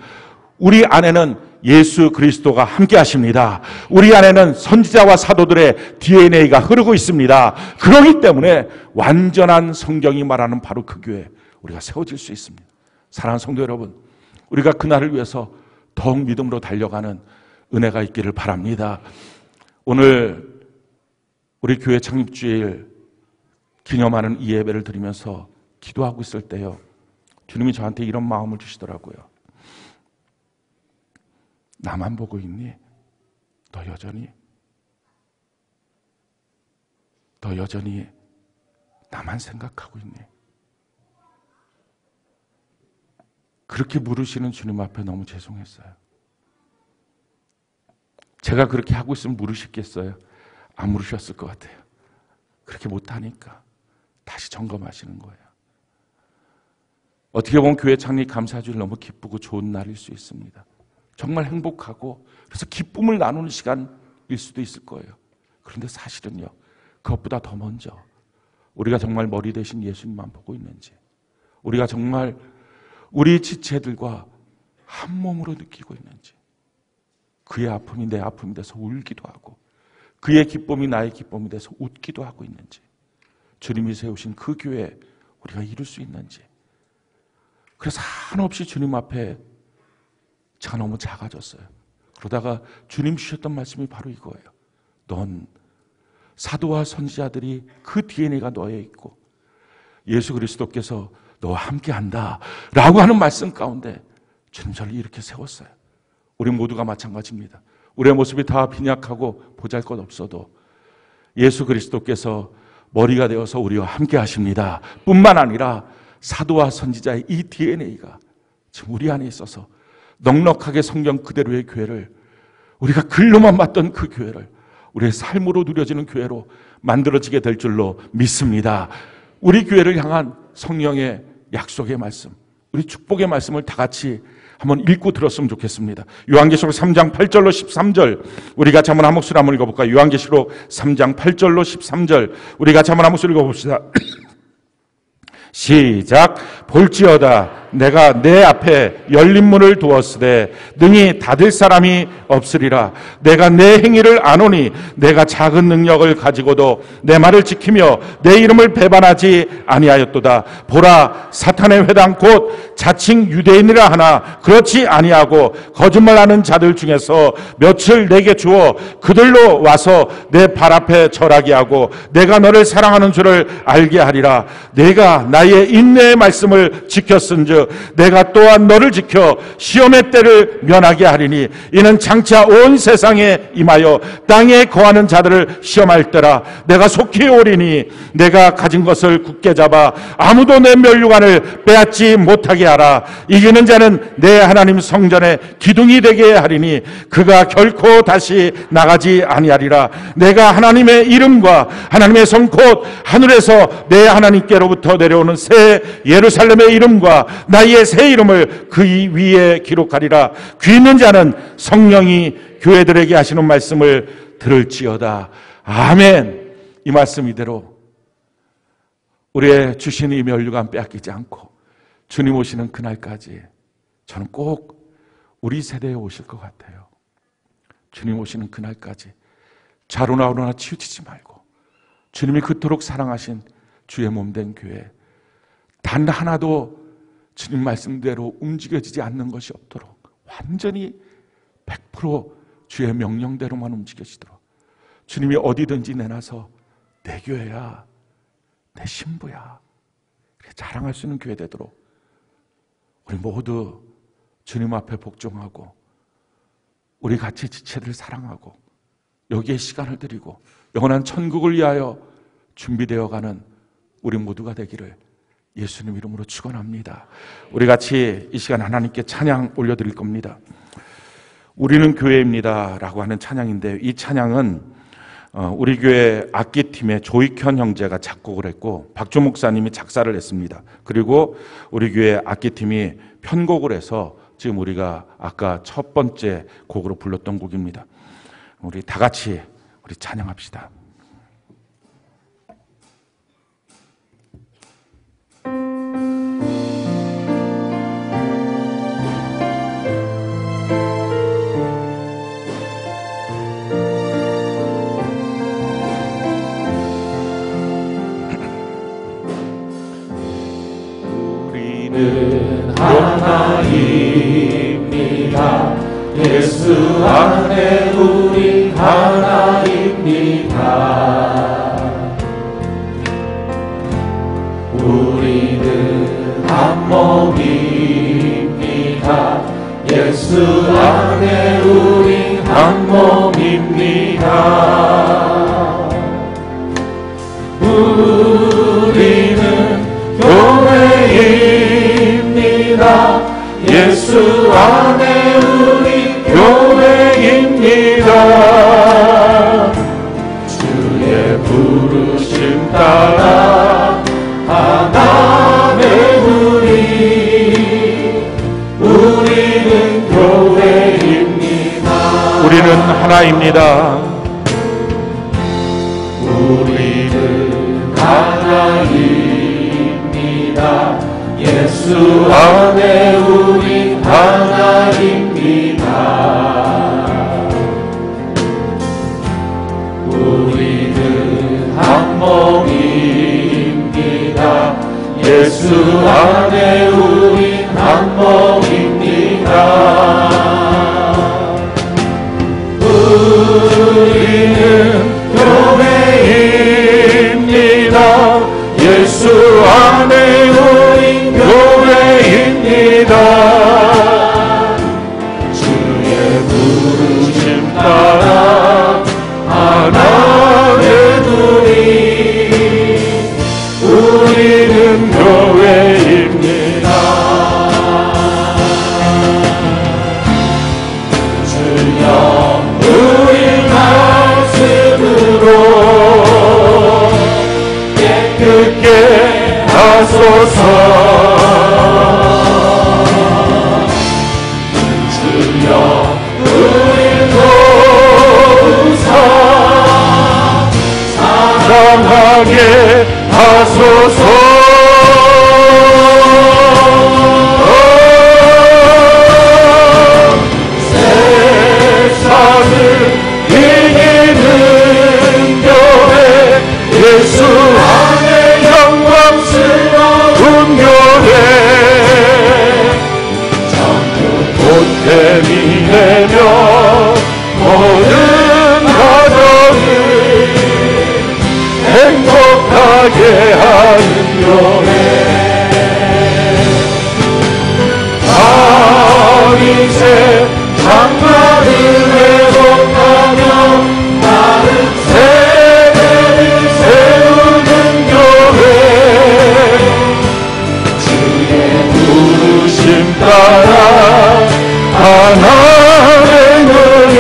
우리 안에는 예수 그리스도가 함께 하십니다. 우리 안에는 선지자와 사도들의 DNA가 흐르고 있습니다. 그렇기 때문에 완전한 성경이 말하는 바로 그 교회 우리가 세워질 수 있습니다. 사랑하는 성도 여러분, 우리가 그날을 위해서 더욱 믿음으로 달려가는 은혜가 있기를 바랍니다. 오늘 우리 교회 창립주일 기념하는 이 예배를 드리면서 기도하고 있을 때요, 주님이 저한테 이런 마음을 주시더라고요. 나만 보고 있니? 너 여전히 나만 생각하고 있니? 그렇게 물으시는 주님 앞에 너무 죄송했어요. 제가 그렇게 하고 있으면 물으셨겠어요? 안 물으셨을 것 같아요. 그렇게 못하니까 다시 점검하시는 거예요. 어떻게 보면 교회 창립 감사주일 너무 기쁘고 좋은 날일 수 있습니다. 정말 행복하고 그래서 기쁨을 나누는 시간일 수도 있을 거예요. 그런데 사실은요, 그것보다 더 먼저 우리가 정말 머리 대신 예수님만 보고 있는지, 우리가 정말 우리 지체들과 한 몸으로 느끼고 있는지, 그의 아픔이 내 아픔이 돼서 울기도 하고 그의 기쁨이 나의 기쁨이 돼서 웃기도 하고 있는지, 주님이 세우신 그 교회 우리가 이룰 수 있는지. 그래서 한없이 주님 앞에 제가 너무 작아졌어요. 그러다가 주님 주셨던 말씀이 바로 이거예요. 넌 사도와 선지자들이 그 DNA가 너에 있고 예수 그리스도께서 너와 함께한다 라고 하는 말씀 가운데 주님 저를 이렇게 세웠어요. 우리 모두가 마찬가지입니다. 우리의 모습이 다 빈약하고 보잘것없어도 예수 그리스도께서 머리가 되어서 우리와 함께 하십니다. 뿐만 아니라 사도와 선지자의 이 DNA가 지금 우리 안에 있어서 넉넉하게 성경 그대로의 교회를, 우리가 글로만 봤던 그 교회를 우리의 삶으로 누려지는 교회로 만들어지게 될 줄로 믿습니다. 우리 교회를 향한 성령의 약속의 말씀, 우리 축복의 말씀을 다 같이 한번 읽고 들었으면 좋겠습니다. 요한계시록 3장 8절로 13절 우리 같이 한번 한 목소리 한번 읽어볼까요? 요한계시록 3장 8절로 13절 우리 같이 한번 한 목소리 읽어봅시다. 시작. 볼지어다 내가 내 앞에 열린 문을 두었으되 능히 닫을 사람이 없으리라. 내가 내 행위를 아노니 내가 작은 능력을 가지고도 내 말을 지키며 내 이름을 배반하지 아니하였도다. 보라, 사탄의 회당 곧 자칭 유대인이라 하나 그렇지 아니하고 거짓말하는 자들 중에서 몇을 내게 주어 그들로 와서 내 발 앞에 절하게 하고 내가 너를 사랑하는 줄을 알게 하리라. 내가 나의 인내의 말씀을 지켰은즉 내가 또한 너를 지켜 시험의 때를 면하게 하리니 이는 장차 온 세상에 임하여 땅에 거하는 자들을 시험할 때라. 내가 속히 오리니 내가 가진 것을 굳게 잡아 아무도 내 면류관을 빼앗지 못하게 하라. 이기는 자는 내 하나님 성전에 기둥이 되게 하리니 그가 결코 다시 나가지 아니하리라. 내가 하나님의 이름과 하나님의 성 곧 하늘에서 내 하나님께로부터 내려오는 새 예루살렘의 이름과 나의 새 이름을 그 위에 기록하리라. 귀 있는 자는 성령이 교회들에게 하시는 말씀을 들을지어다. 아멘. 이 말씀 이대로 우리의 주신 이 면류관 빼앗기지 않고 주님 오시는 그날까지 저는 꼭 우리 세대에 오실 것 같아요. 주님 오시는 그날까지 좌로나 우로나 치우치지 말고 주님이 그토록 사랑하신 주의 몸된 교회 단 하나도 주님 말씀대로 움직여지지 않는 것이 없도록 완전히 100% 주의 명령대로만 움직여지도록 주님이 어디든지 내놔서 내 교회야, 내 신부야 이렇게 자랑할 수 있는 교회 되도록 우리 모두 주님 앞에 복종하고 우리 같이 지체들 사랑하고 여기에 시간을 드리고 영원한 천국을 위하여 준비되어가는 우리 모두가 되기를 예수님 이름으로 축원합니다. 우리 같이 이 시간 하나님께 찬양 올려드릴 겁니다. 우리는 교회입니다 라고 하는 찬양인데 이 찬양은 우리 교회 악기팀의 조익현 형제가 작곡을 했고 박주 목사님이 작사를 했습니다. 그리고 우리 교회 악기팀이 편곡을 해서 지금 우리가 아까 첫 번째 곡으로 불렀던 곡입니다. 우리 다 같이 우리 찬양합시다.
하나입니다. 예수 안에 우리 하나입니다. 우리는 한 몸입니다. 예수 안에 우리 한 몸입니다. 우리는 교회입니다. 예수 안에 우리 교회입니다. 주의 부르심 따라 하나 되우리. 우리는 교회입니다.
우리는 하나입니다.
우리는 하나입니다. 예수 안에 우리 하나입니다. 우리는 한 몸입니다. 예수 안에 우리 한 몸입니다. 우리는 교회입니다. 예수 안에 우리 교회입니다. 주의 부르심 따라 하나 되우리. 우리는 교회입니다. 주여 우리 말씀으로 깨끗게 하소서. 주여 우리 도우사 사랑하게 하소서. 세상을 이기는 교회 예수 안에 영광스러운 교회 전부 보탬이 되며 모든 가정을 행복하게 하는 교회 다윗의 장막을 회복하며 다른 세대를 세우는 교회 주의 부르심 따라 하나 되우리.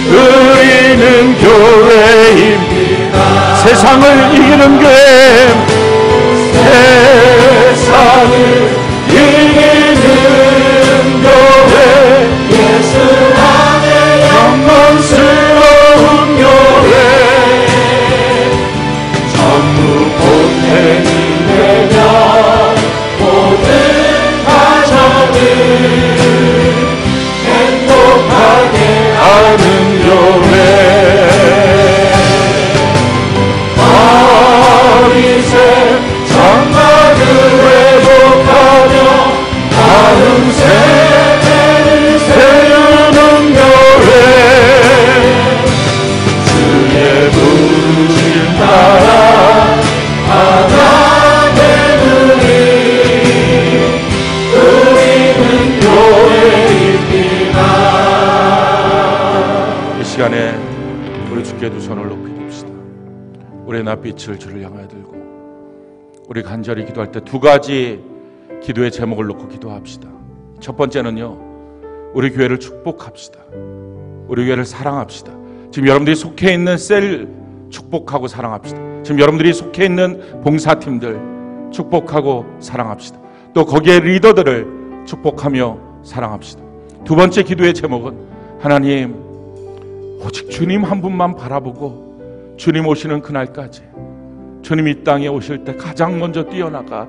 우리는 교회입니다. 세상을 이기는 교회 세상을 이기는 교회 예수 안에 영광스러운 교회 전부 보탬이 되며 모든 가정을 행복하게 하는 교회 다윗의 장막을 회복하며 다음 세대를 세우는 교회 주의 부르심 따라 하나 되우리. 우리는 교회입니다.
이 시간에 우리 주께 두 손을 높이 듭시다. 우리의 낯빛을 주를 향하여 들고 우리 간절히 기도할 때 두 가지 기도의 제목을 놓고 기도합시다. 첫 번째는요, 우리 교회를 축복합시다. 우리 교회를 사랑합시다. 지금 여러분들이 속해 있는 셀 축복하고 사랑합시다. 지금 여러분들이 속해 있는 봉사팀들 축복하고 사랑합시다. 또 거기에 리더들을 축복하며 사랑합시다. 두 번째 기도의 제목은 하나님, 오직 주님 한 분만 바라보고 주님 오시는 그날까지, 주님 이 땅에 오실 때 가장 먼저 뛰어나가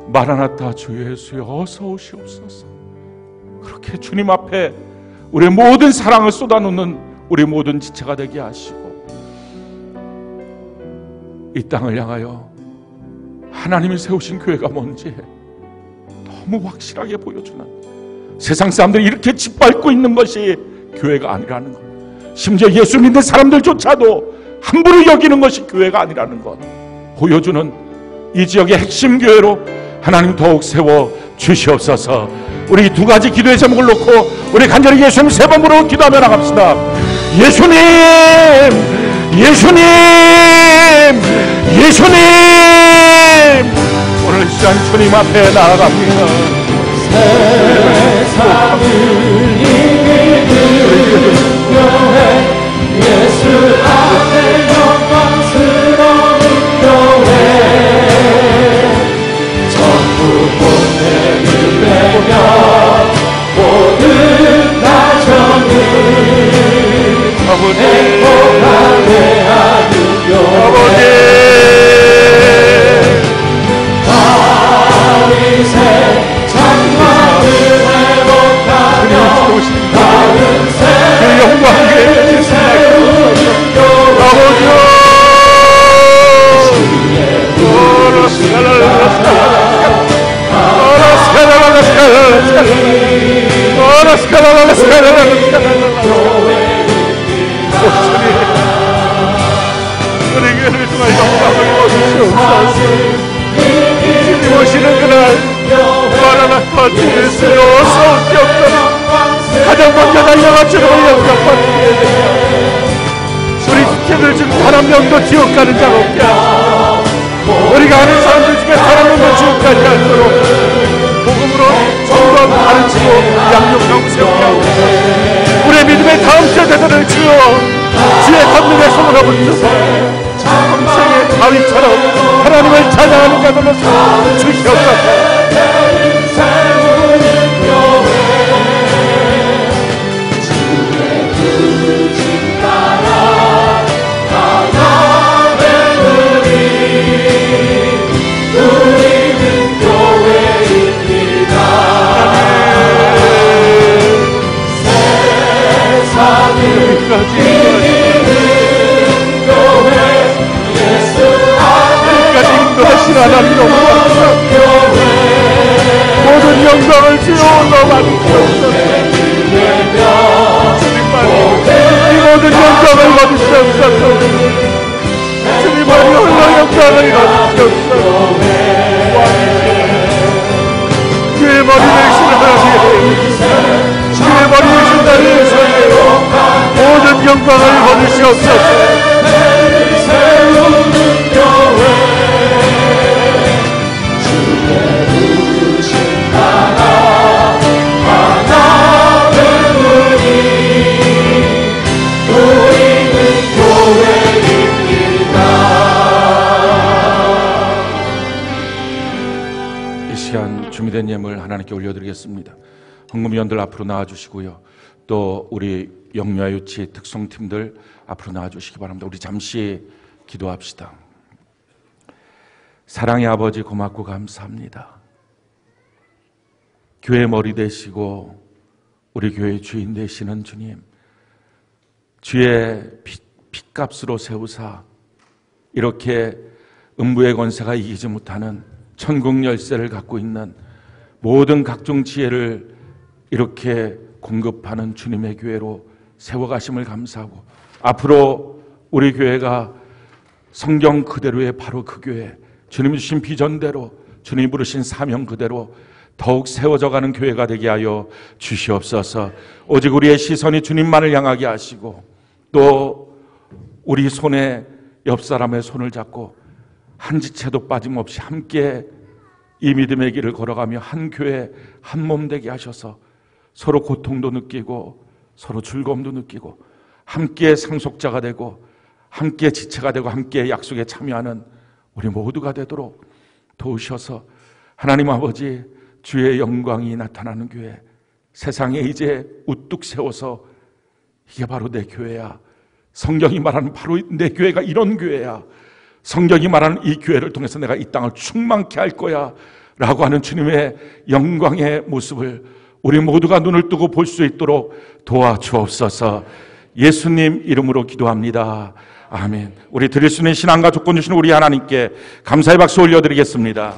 마라나타 주 예수여 어서 오시옵소서, 그렇게 주님 앞에 우리의 모든 사랑을 쏟아놓는 우리 모든 지체가 되게 하시고, 이 땅을 향하여 하나님이 세우신 교회가 뭔지 너무 확실하게 보여주는, 세상 사람들이 이렇게 짓밟고 있는 것이 교회가 아니라는 것, 심지어 예수 믿는 사람들조차도 함부로 여기는 것이 교회가 아니라는 것 보여주는 이 지역의 핵심 교회로 하나님 더욱 세워 주시옵소서. 우리 두 가지 기도의 제목을 놓고 우리 간절히 예수님 세 번으로 기도하며 나갑시다. 예수님, 예수님, 예수님. 오늘 시간 주님 앞에 나아갑니다.
세상을 이기는 교회, 예수 안에 영광스러운 교회, 전부 본때를 내며 모든 가정을 행복하게 하는 교회, 다윗의 장막을 회복하며 다른 새를 세우는 교회,
우리 교회를 통하여 영광을 주시옵소서. 주님 오시는 그날 마라나타 주 예수여 어서 오시옵소서. 가장 먼저 달려가 주님을 영접받게 되며 우리 지체들 중 단 한 명도 지옥 가는 자가 없게 하시고, 우리가 아는 사람들 중에 단 한 명도 지옥 가지 않도록 복음으로 성도하고 가르치고 양육하고 세우게 하옵소서. 우리의 믿음의 다음 세대들을 주여 주의 권능에 손을 얹으소서. 평생의 다윗처럼 하나님을 찬양하는 자들로 주시옵소서. 인도하신 하나님 너무 감사합니다. 모든 영광을 주여 받으시옵소서. 이 모든 영광을 받으시옵소서. 주님만이 홀로 영광을 받으시옵소서. 주의 머리 되신 하나님, 주의 머리 되신 나를 손으로 모든 영광을 받으시옵소서. 준비된 예물 하나님께 올려드리겠습니다. 헌금위원들 앞으로 나와주시고요. 또 우리 영유아 유치 특송팀들 앞으로 나와주시기 바랍니다. 우리 잠시 기도합시다. 사랑의 아버지 고맙고 감사합니다. 교회 머리 되시고 우리 교회의 주인 되시는 주님, 주의 핏값으로 세우사 이렇게 음부의 권세가 이기지 못하는 천국 열쇠를 갖고 있는 모든 각종 지혜를 이렇게 공급하는 주님의 교회로 세워가심을 감사하고, 앞으로 우리 교회가 성경 그대로의 바로 그 교회, 주님 주신 비전대로, 주님 부르신 사명 그대로 더욱 세워져가는 교회가 되게 하여 주시옵소서. 오직 우리의 시선이 주님만을 향하게 하시고, 또 우리 손에 옆 사람의 손을 잡고 한 지체도 빠짐없이 함께 이 믿음의 길을 걸어가며 한 교회 한 몸 되게 하셔서 서로 고통도 느끼고 서로 즐거움도 느끼고 함께 상속자가 되고 함께 지체가 되고 함께 약속에 참여하는 우리 모두가 되도록 도우셔서 하나님 아버지, 주의 영광이 나타나는 교회, 세상에 이제 우뚝 세워서 이게 바로 내 교회야, 성경이 말하는 바로 내 교회가 이런 교회야, 성경이 말하는 이 교회를 통해서 내가 이 땅을 충만케 할 거야 라고 하는 주님의 영광의 모습을 우리 모두가 눈을 뜨고 볼 수 있도록 도와주옵소서. 예수님 이름으로 기도합니다. 아멘. 우리 드릴 수 있는 신앙과 조건 주신 우리 하나님께 감사의 박수 올려드리겠습니다.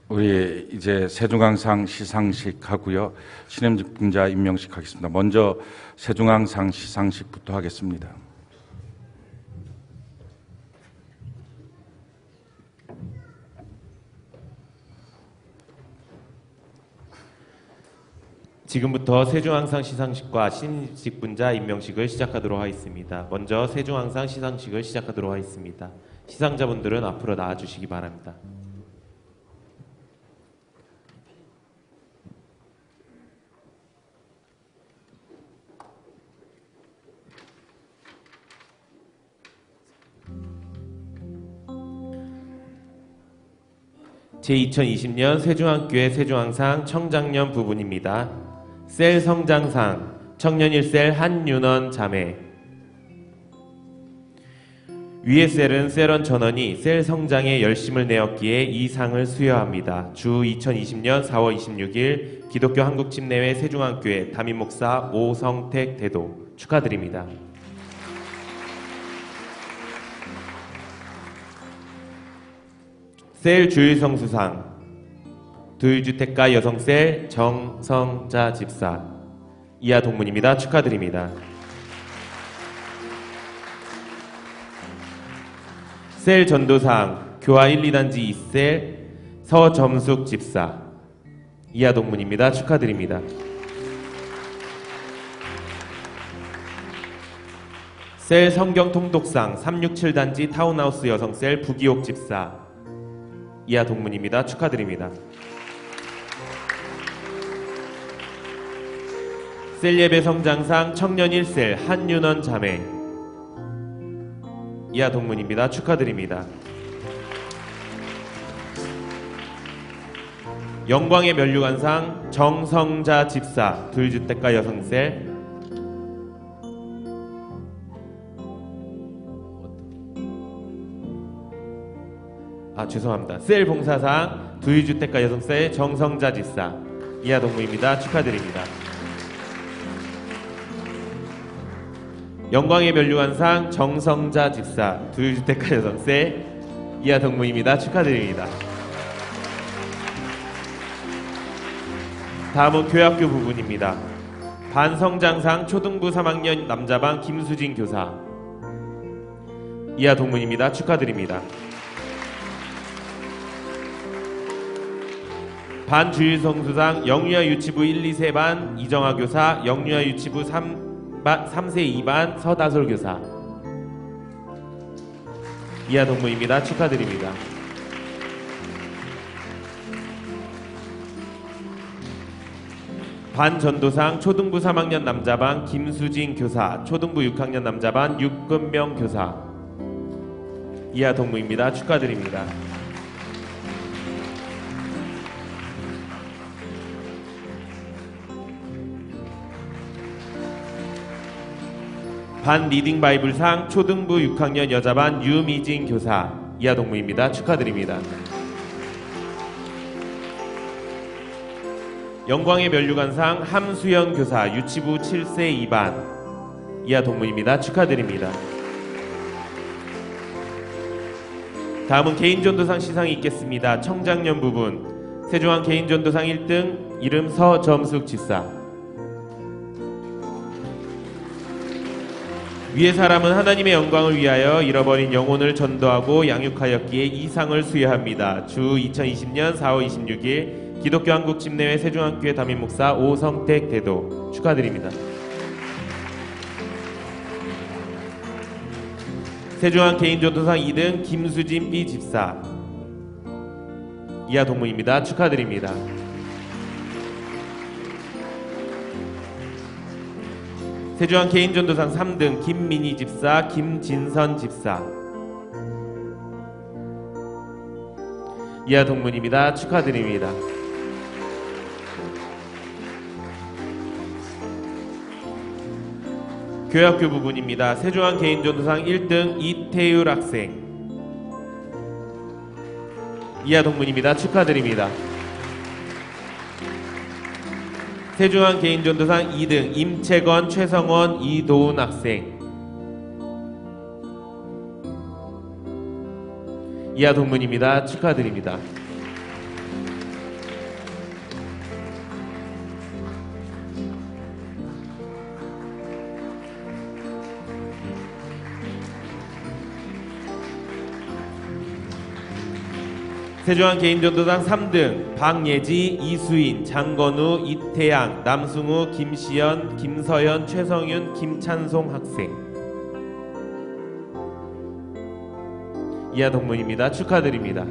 우리 이제 세종항상 시상식 하고요, 신임직분자 임명식 하겠습니다. 먼저 세종항상 시상식부터 하겠습니다.
지금부터 세종항상 시상식과 신임직분자 임명식을 시작하도록 하겠습니다. 먼저 세종항상 시상식을 시작하도록 하겠습니다. 시상자분들은 앞으로 나와주시기 바랍니다. 제2020년 세종학교의 세종항상 청장년 부분입니다. 셀 성장상 청년 1셀 한윤원 자매. 위의 셀은 셀원 전원이 셀 성장에 열심을 내었기에 이 상을 수여합니다. 주 2020년 4월 26일 기독교 한국침례회 세종학교의 담임 목사 오성택 대도 축하드립니다. 셀 주일성수상 두유주택가 여성셀 정성자 집사 이하 동문입니다. 축하드립니다. 셀 전도상 교화 1, 2단지 2셀 서점숙 집사 이하 동문입니다. 축하드립니다. 셀 성경통독상 367단지 타운하우스 여성셀 부기옥 집사 이하 동문입니다. 축하드립니다. 셀 예배 성장상 청년 1셀 한윤원 자매 이하 동문입니다. 축하드립니다. 영광의 면류관상 정성자 집사 두유주택가 여성셀 죄송합니다. 셀 봉사상 두유주택가 여성셀 정성자 집사 이하 동무입니다. 축하드립니다. 영광의 면류관상 정성자 집사 두유주택가 여성세 이하 동무입니다. 축하드립니다. 다음은 교학교 부분입니다. 반성장상 초등부 3학년 남자반 김수진 교사 이하 동문입니다. 축하드립니다. 반주일성수상 영유아 유치부 1, 2세 반 이정아 교사, 영유아 유치부 3세 2반 서다솔 교사 이하 동문입니다. 축하드립니다. 반전도상 초등부 3학년 남자반 김수진 교사, 초등부 6학년 남자반 육근명 교사 이하 동무입니다. 축하드립니다. 반 리딩 바이블상 초등부 6학년 여자반 유미진 교사 이하 동무입니다. 축하드립니다. 영광의 면류관상 함수연 교사 유치부 7세 2반 이하 동무입니다. 축하드립니다. 다음은 개인전도상 시상이 있겠습니다. 청장년 부분 세종안 개인전도상 1등 이름 서점숙 집사. 위의 사람은 하나님의 영광을 위하여 잃어버린 영혼을 전도하고 양육하였기에 이 상을 수여합니다. 주 2020년 4월 26일 기독교 한국 침례회 세종안교회 담임목사 오성택 대도 축하드립니다. 세종안 개인전도상 2등 김수진 B 집사 이하 동무입니다. 축하드립니다. 세종안 개인전도상 3등 김민희 집사 김진선 집사 이하 동문입니다. 축하드립니다. 교학교 부분입니다. 세종안 개인전도상 1등 이태율 학생 이하 동문입니다. 축하드립니다. 세종안 개인전도상 2등 임채건, 최성원, 이도훈 학생 이하 동문입니다. 축하드립니다. 세종안 개인전도상 3등 박예지, 이수인, 장건우, 이태양, 남승우, 김시연, 김서연, 최성윤, 김찬송 학생 이하 동문입니다. 축하드립니다.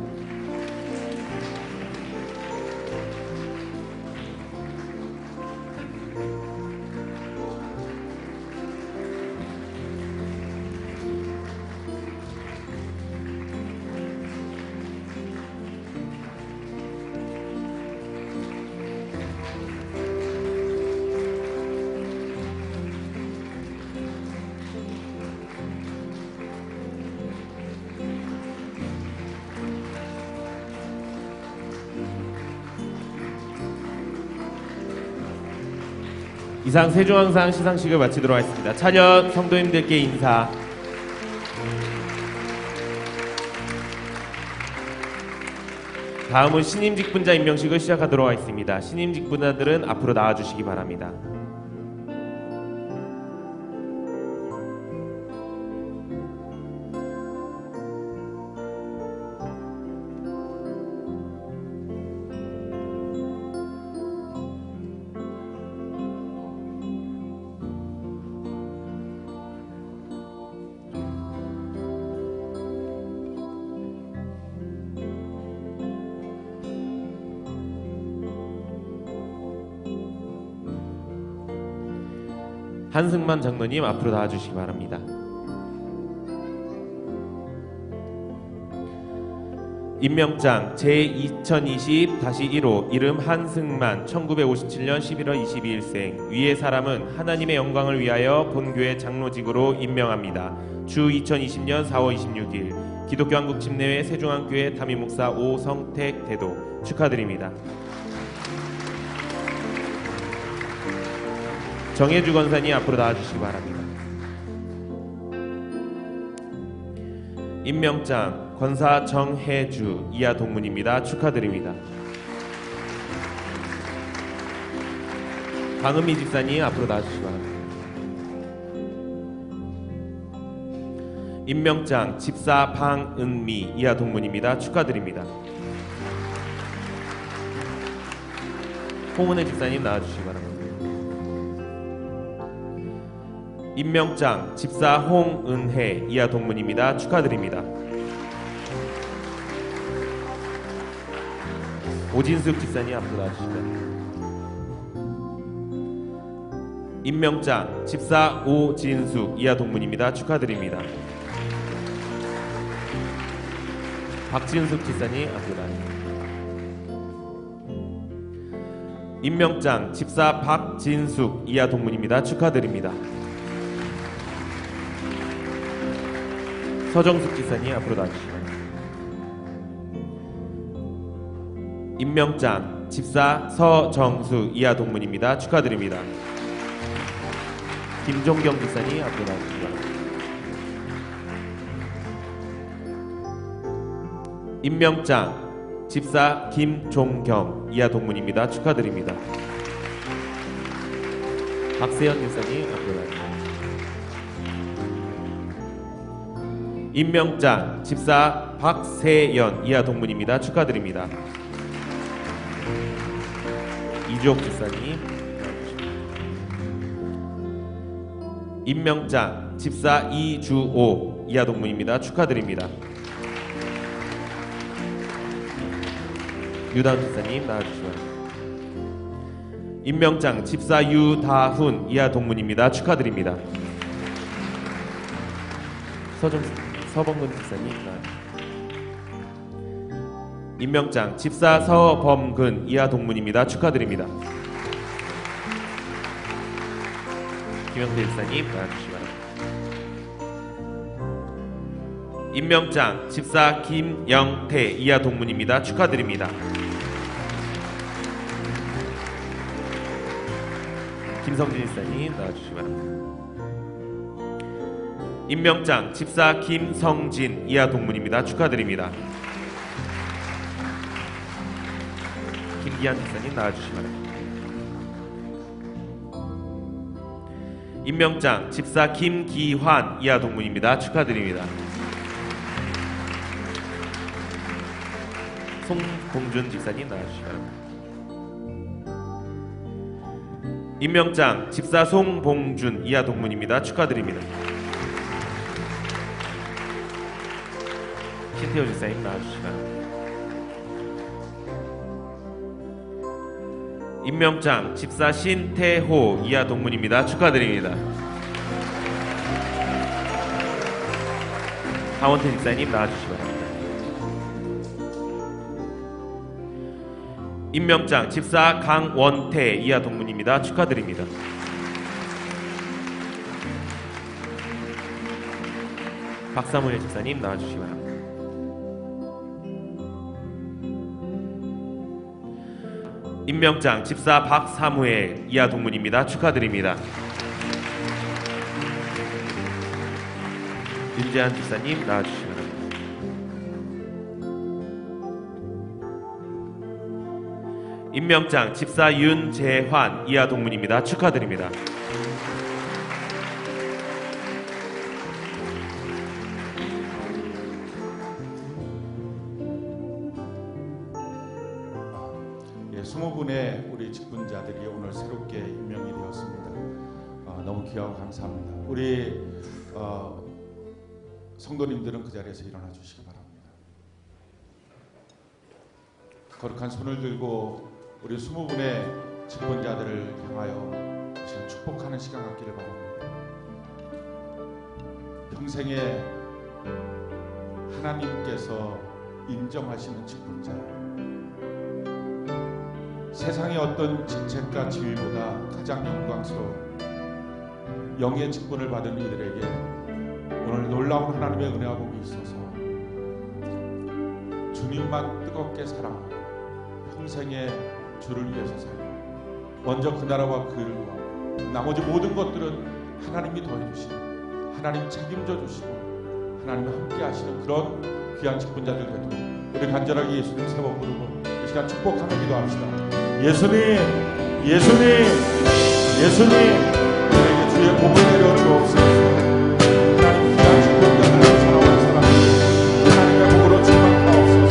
이상 세종항상 시상식을 마치도록 하겠습니다. 차렷 성도님들께 인사. 다음은 신임 직분자 임명식을 시작하도록 하겠습니다. 신임 직분자들은 앞으로 나와주시기 바랍니다. 한승만 장로님 앞으로 나와주시기 바랍니다. 임명장 제2020-1호 이름 한승만 1957년 11월 22일생 위의 사람은 하나님의 영광을 위하여 본교회 장로직으로 임명합니다. 주 2020년 4월 26일 기독교 한국 침례회 세종안교회 담임목사 오성택 대도 축하드립니다. 정혜주 권사님 앞으로 나와주시기 바랍니다. 임명장 권사 정혜주 이하 동문입니다. 축하드립니다. 강은미 집사님 앞으로 나와주시기 바랍니다. 임명장 집사 방은미 이하 동문입니다. 축하드립니다. 홍은혜 집사님 나와주시기 바랍니다. 임명장 집사 홍은혜 이하 동문입니다. 축하드립니다. 오진숙 집사님 앞으로 나와주시기 임명장 집사 오진숙 이하 동문입니다. 축하드립니다. 박진숙 집사님 앞으로 나와주시기 임명장 집사 박진숙 이하 동문입니다. 축하드립니다. 서정숙 집사님 앞으로 나와주시기 바랍니다. 임명장 집사 서정수 이하 동문입니다. 축하드립니다. 김종경 집사님 앞으로 나와주시기 바랍니다. 임명장 집사 김종경 이하 동문입니다. 축하드립니다. 박세현 집사님 앞으로 나와주시기 바랍니다. 임명장 집사 박세연 이하 동문입니다. 축하드립니다. 이주옥 집사님 임명장 집사 이주오 이하 동문입니다. 축하드립니다. 유다훈 집사님 나와주시기 바랍니다. 임명장 집사 유다훈 이하 동문입니다. 축하드립니다. 서범근 집사님 임명장 집사 서범근 이하 동문입니다. 축하드립니다. 김영태 집사님 나와주시기 바랍니다. 임명장 집사 김영태 이하 동문입니다. 축하드립니다. 김성진 집사님 나와주시기 바랍니다. 임명장 집사 김성진 이하 동문입니다. 축하드립니다. 김기한 집사님 나와주시기 바랍니다. 임명장 집사 김기환 이하 동문입니다. 축하드립니다. 송봉준 집사님 나와주시기 바랍니다. 임명장 집사 송봉준 이하 동문입니다. 축하드립니다. 신태호 집사님 나와주시기 바랍니다. 임명장 집사 신태호 이하 동문입니다. 축하드립니다. 하원태 집사님 나와주시기 바랍니다. 임명장 집사 강원태 이하 동문입니다. 축하드립니다. 박사무엘 집사님 나와주시기 바랍니다. 임명장 집사 박사무엘 이하 동문입니다. 축하드립니다. 윤재한 집사님 나와주시기 바랍니다. 임명장 집사 윤재환 이하 동문입니다. 축하드립니다.
예, 20분의 우리 직분자들이 오늘 새롭게 임명이 되었습니다. 너무 귀하고 감사합니다. 우리 성도님들은 그 자리에서 일어나 주시기 바랍니다. 거룩한 손을 들고 우리 20분의 직분자들을 향하여 지금 축복하는 시간 갖기를 바랍니다. 평생에 하나님께서 인정하시는 직분자, 세상의 어떤 직책과 지위보다 가장 영광스러운 영의 직분을 받은 이들에게 오늘 놀라운 하나님의 은혜와 복이 있어서 주님만 뜨겁게 사랑하고 평생에 주를 위해서 살고 먼저 그 나라와 그 의와 나머지 모든 것들은 하나님이 더해주시고 하나님 책임져 주시고 하나님과 함께 하시는 그런 귀한 직분자들 되도록 우리 간절하게 예수님 세 번 부르고 이 시간 축복하며 기도합시다. 예수님, 예수님, 예수님, 우리에게 주의 복을 내려오는 거 없으소서. 하나님 귀한 직분자들을 사랑하는 사람 하나님의 복으로 충만하옵소서.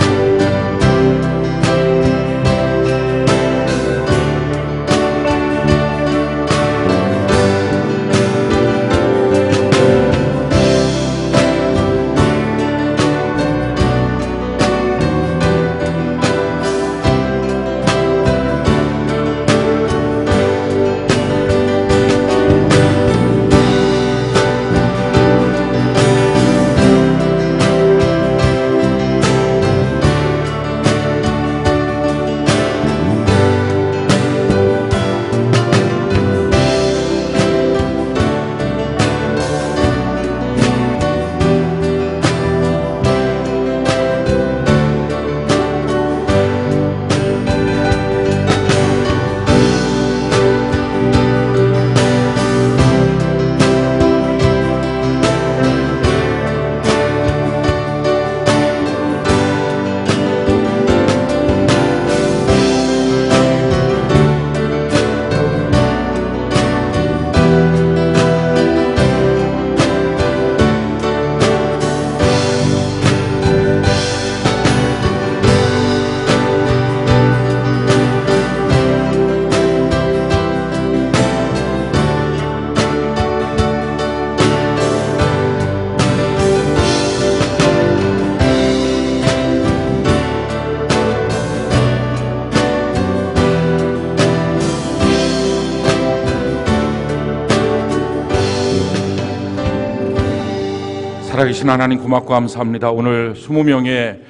살아계신 하나님 고맙고 감사합니다. 오늘 20명의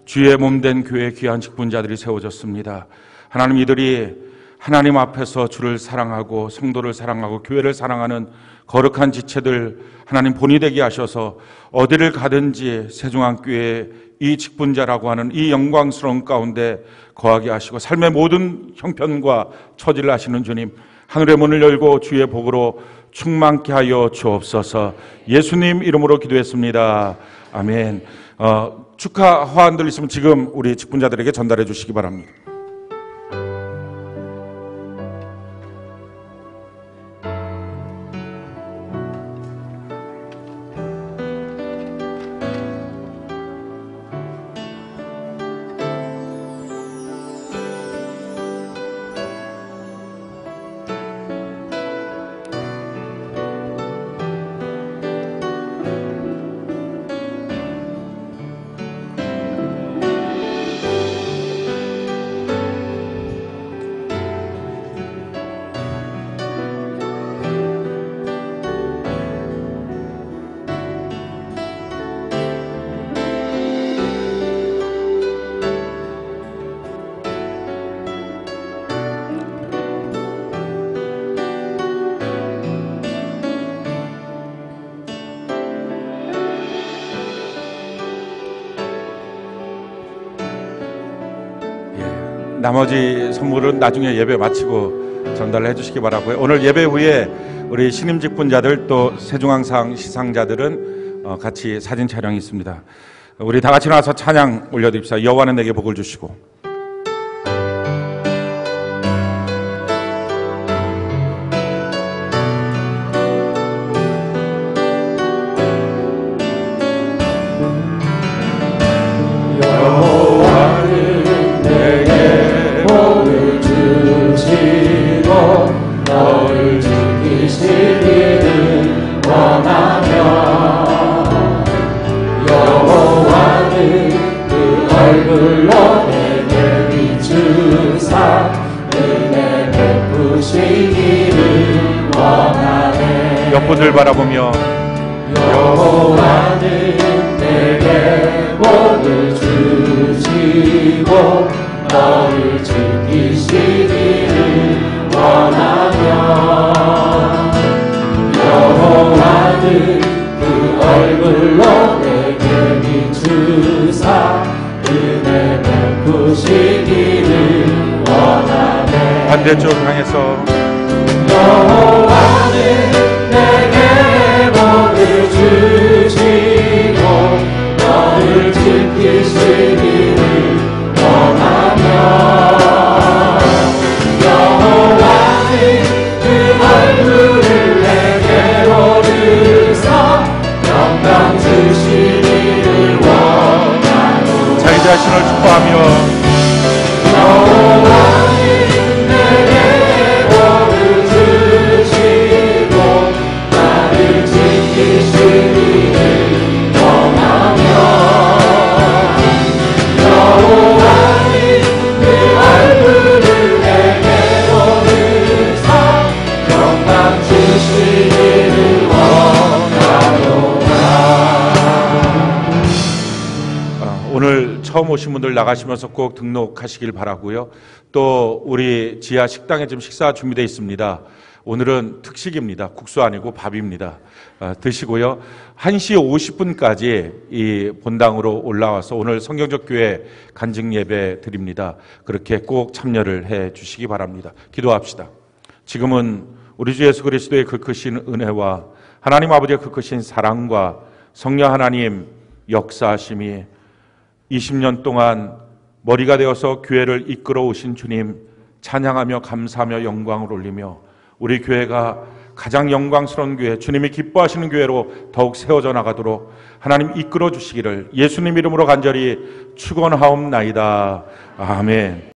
주의 몸된 교회 귀한 직분자들이 세워졌습니다. 하나님, 이들이 하나님 앞에서 주를 사랑하고 성도를 사랑하고 교회를 사랑하는 거룩한 지체들 하나님 본이 되게 하셔서 어디를 가든지 세중앙교회의 이 직분자라고 하는 이 영광스러운 가운데 거하게 하시고 삶의 모든 형편과 처지를 아시는 주님, 하늘의 문을 열고 주의 복으로 충만케 하여 주옵소서. 예수님 이름으로 기도했습니다. 아멘. 축하 화환들 있으면 지금 우리 직분자들에게 전달해 주시기 바랍니다. 나머지 선물은 나중에 예배 마치고 전달해 주시기 바라고요. 오늘 예배 후에 우리 신임 직분자들 또 세중앙상 시상자들은 같이 사진 촬영이 있습니다. 우리 다 같이 나와서 찬양 올려드립시다. 여호와는 내게 복을 주시고. 옆분을 바라보며
여호와는 내게 복을 주시고 너를 지키시기를 원하며 여호와는 그 얼굴로 내게 비추사 은혜 베푸시기를 원하네.
반대쪽 향해서
여호와 여호와는 내게 복을 주시고 너를 지키시기를 원하며 여호와는 그 얼굴을 내게로 드사 영광 주시기를 원하노라.
자기 자신을 축복하며
여호와는 내게 복을 주시고 나를 지키시기를 원하며 여호와는 그 얼굴을 내게로 드사 영광 주시기를 원하노라.
오늘 처음 오신 분들 나가시면서 꼭 등록하시길 바라고요. 또 우리 지하 식당에 좀 식사 준비되어 있습니다. 오늘은 특식입니다. 국수 아니고 밥입니다. 드시고요. 1시 50분까지 이 본당으로 올라와서 오늘 성경적 교회 간증 예배 드립니다. 그렇게 꼭 참여를 해 주시기 바랍니다. 기도합시다. 지금은 우리 주 예수 그리스도의 그 크신 은혜와 하나님 아버지의 그 크신 사랑과 성령 하나님 역사하심이 20년 동안 머리가 되어서 교회를 이끌어 오신 주님 찬양하며 감사하며 영광을 올리며 우리 교회가 가장 영광스러운 교회, 주님이 기뻐하시는 교회로 더욱 세워져 나가도록 하나님 이끌어 주시기를 예수님 이름으로 간절히 축원하옵나이다. 아멘.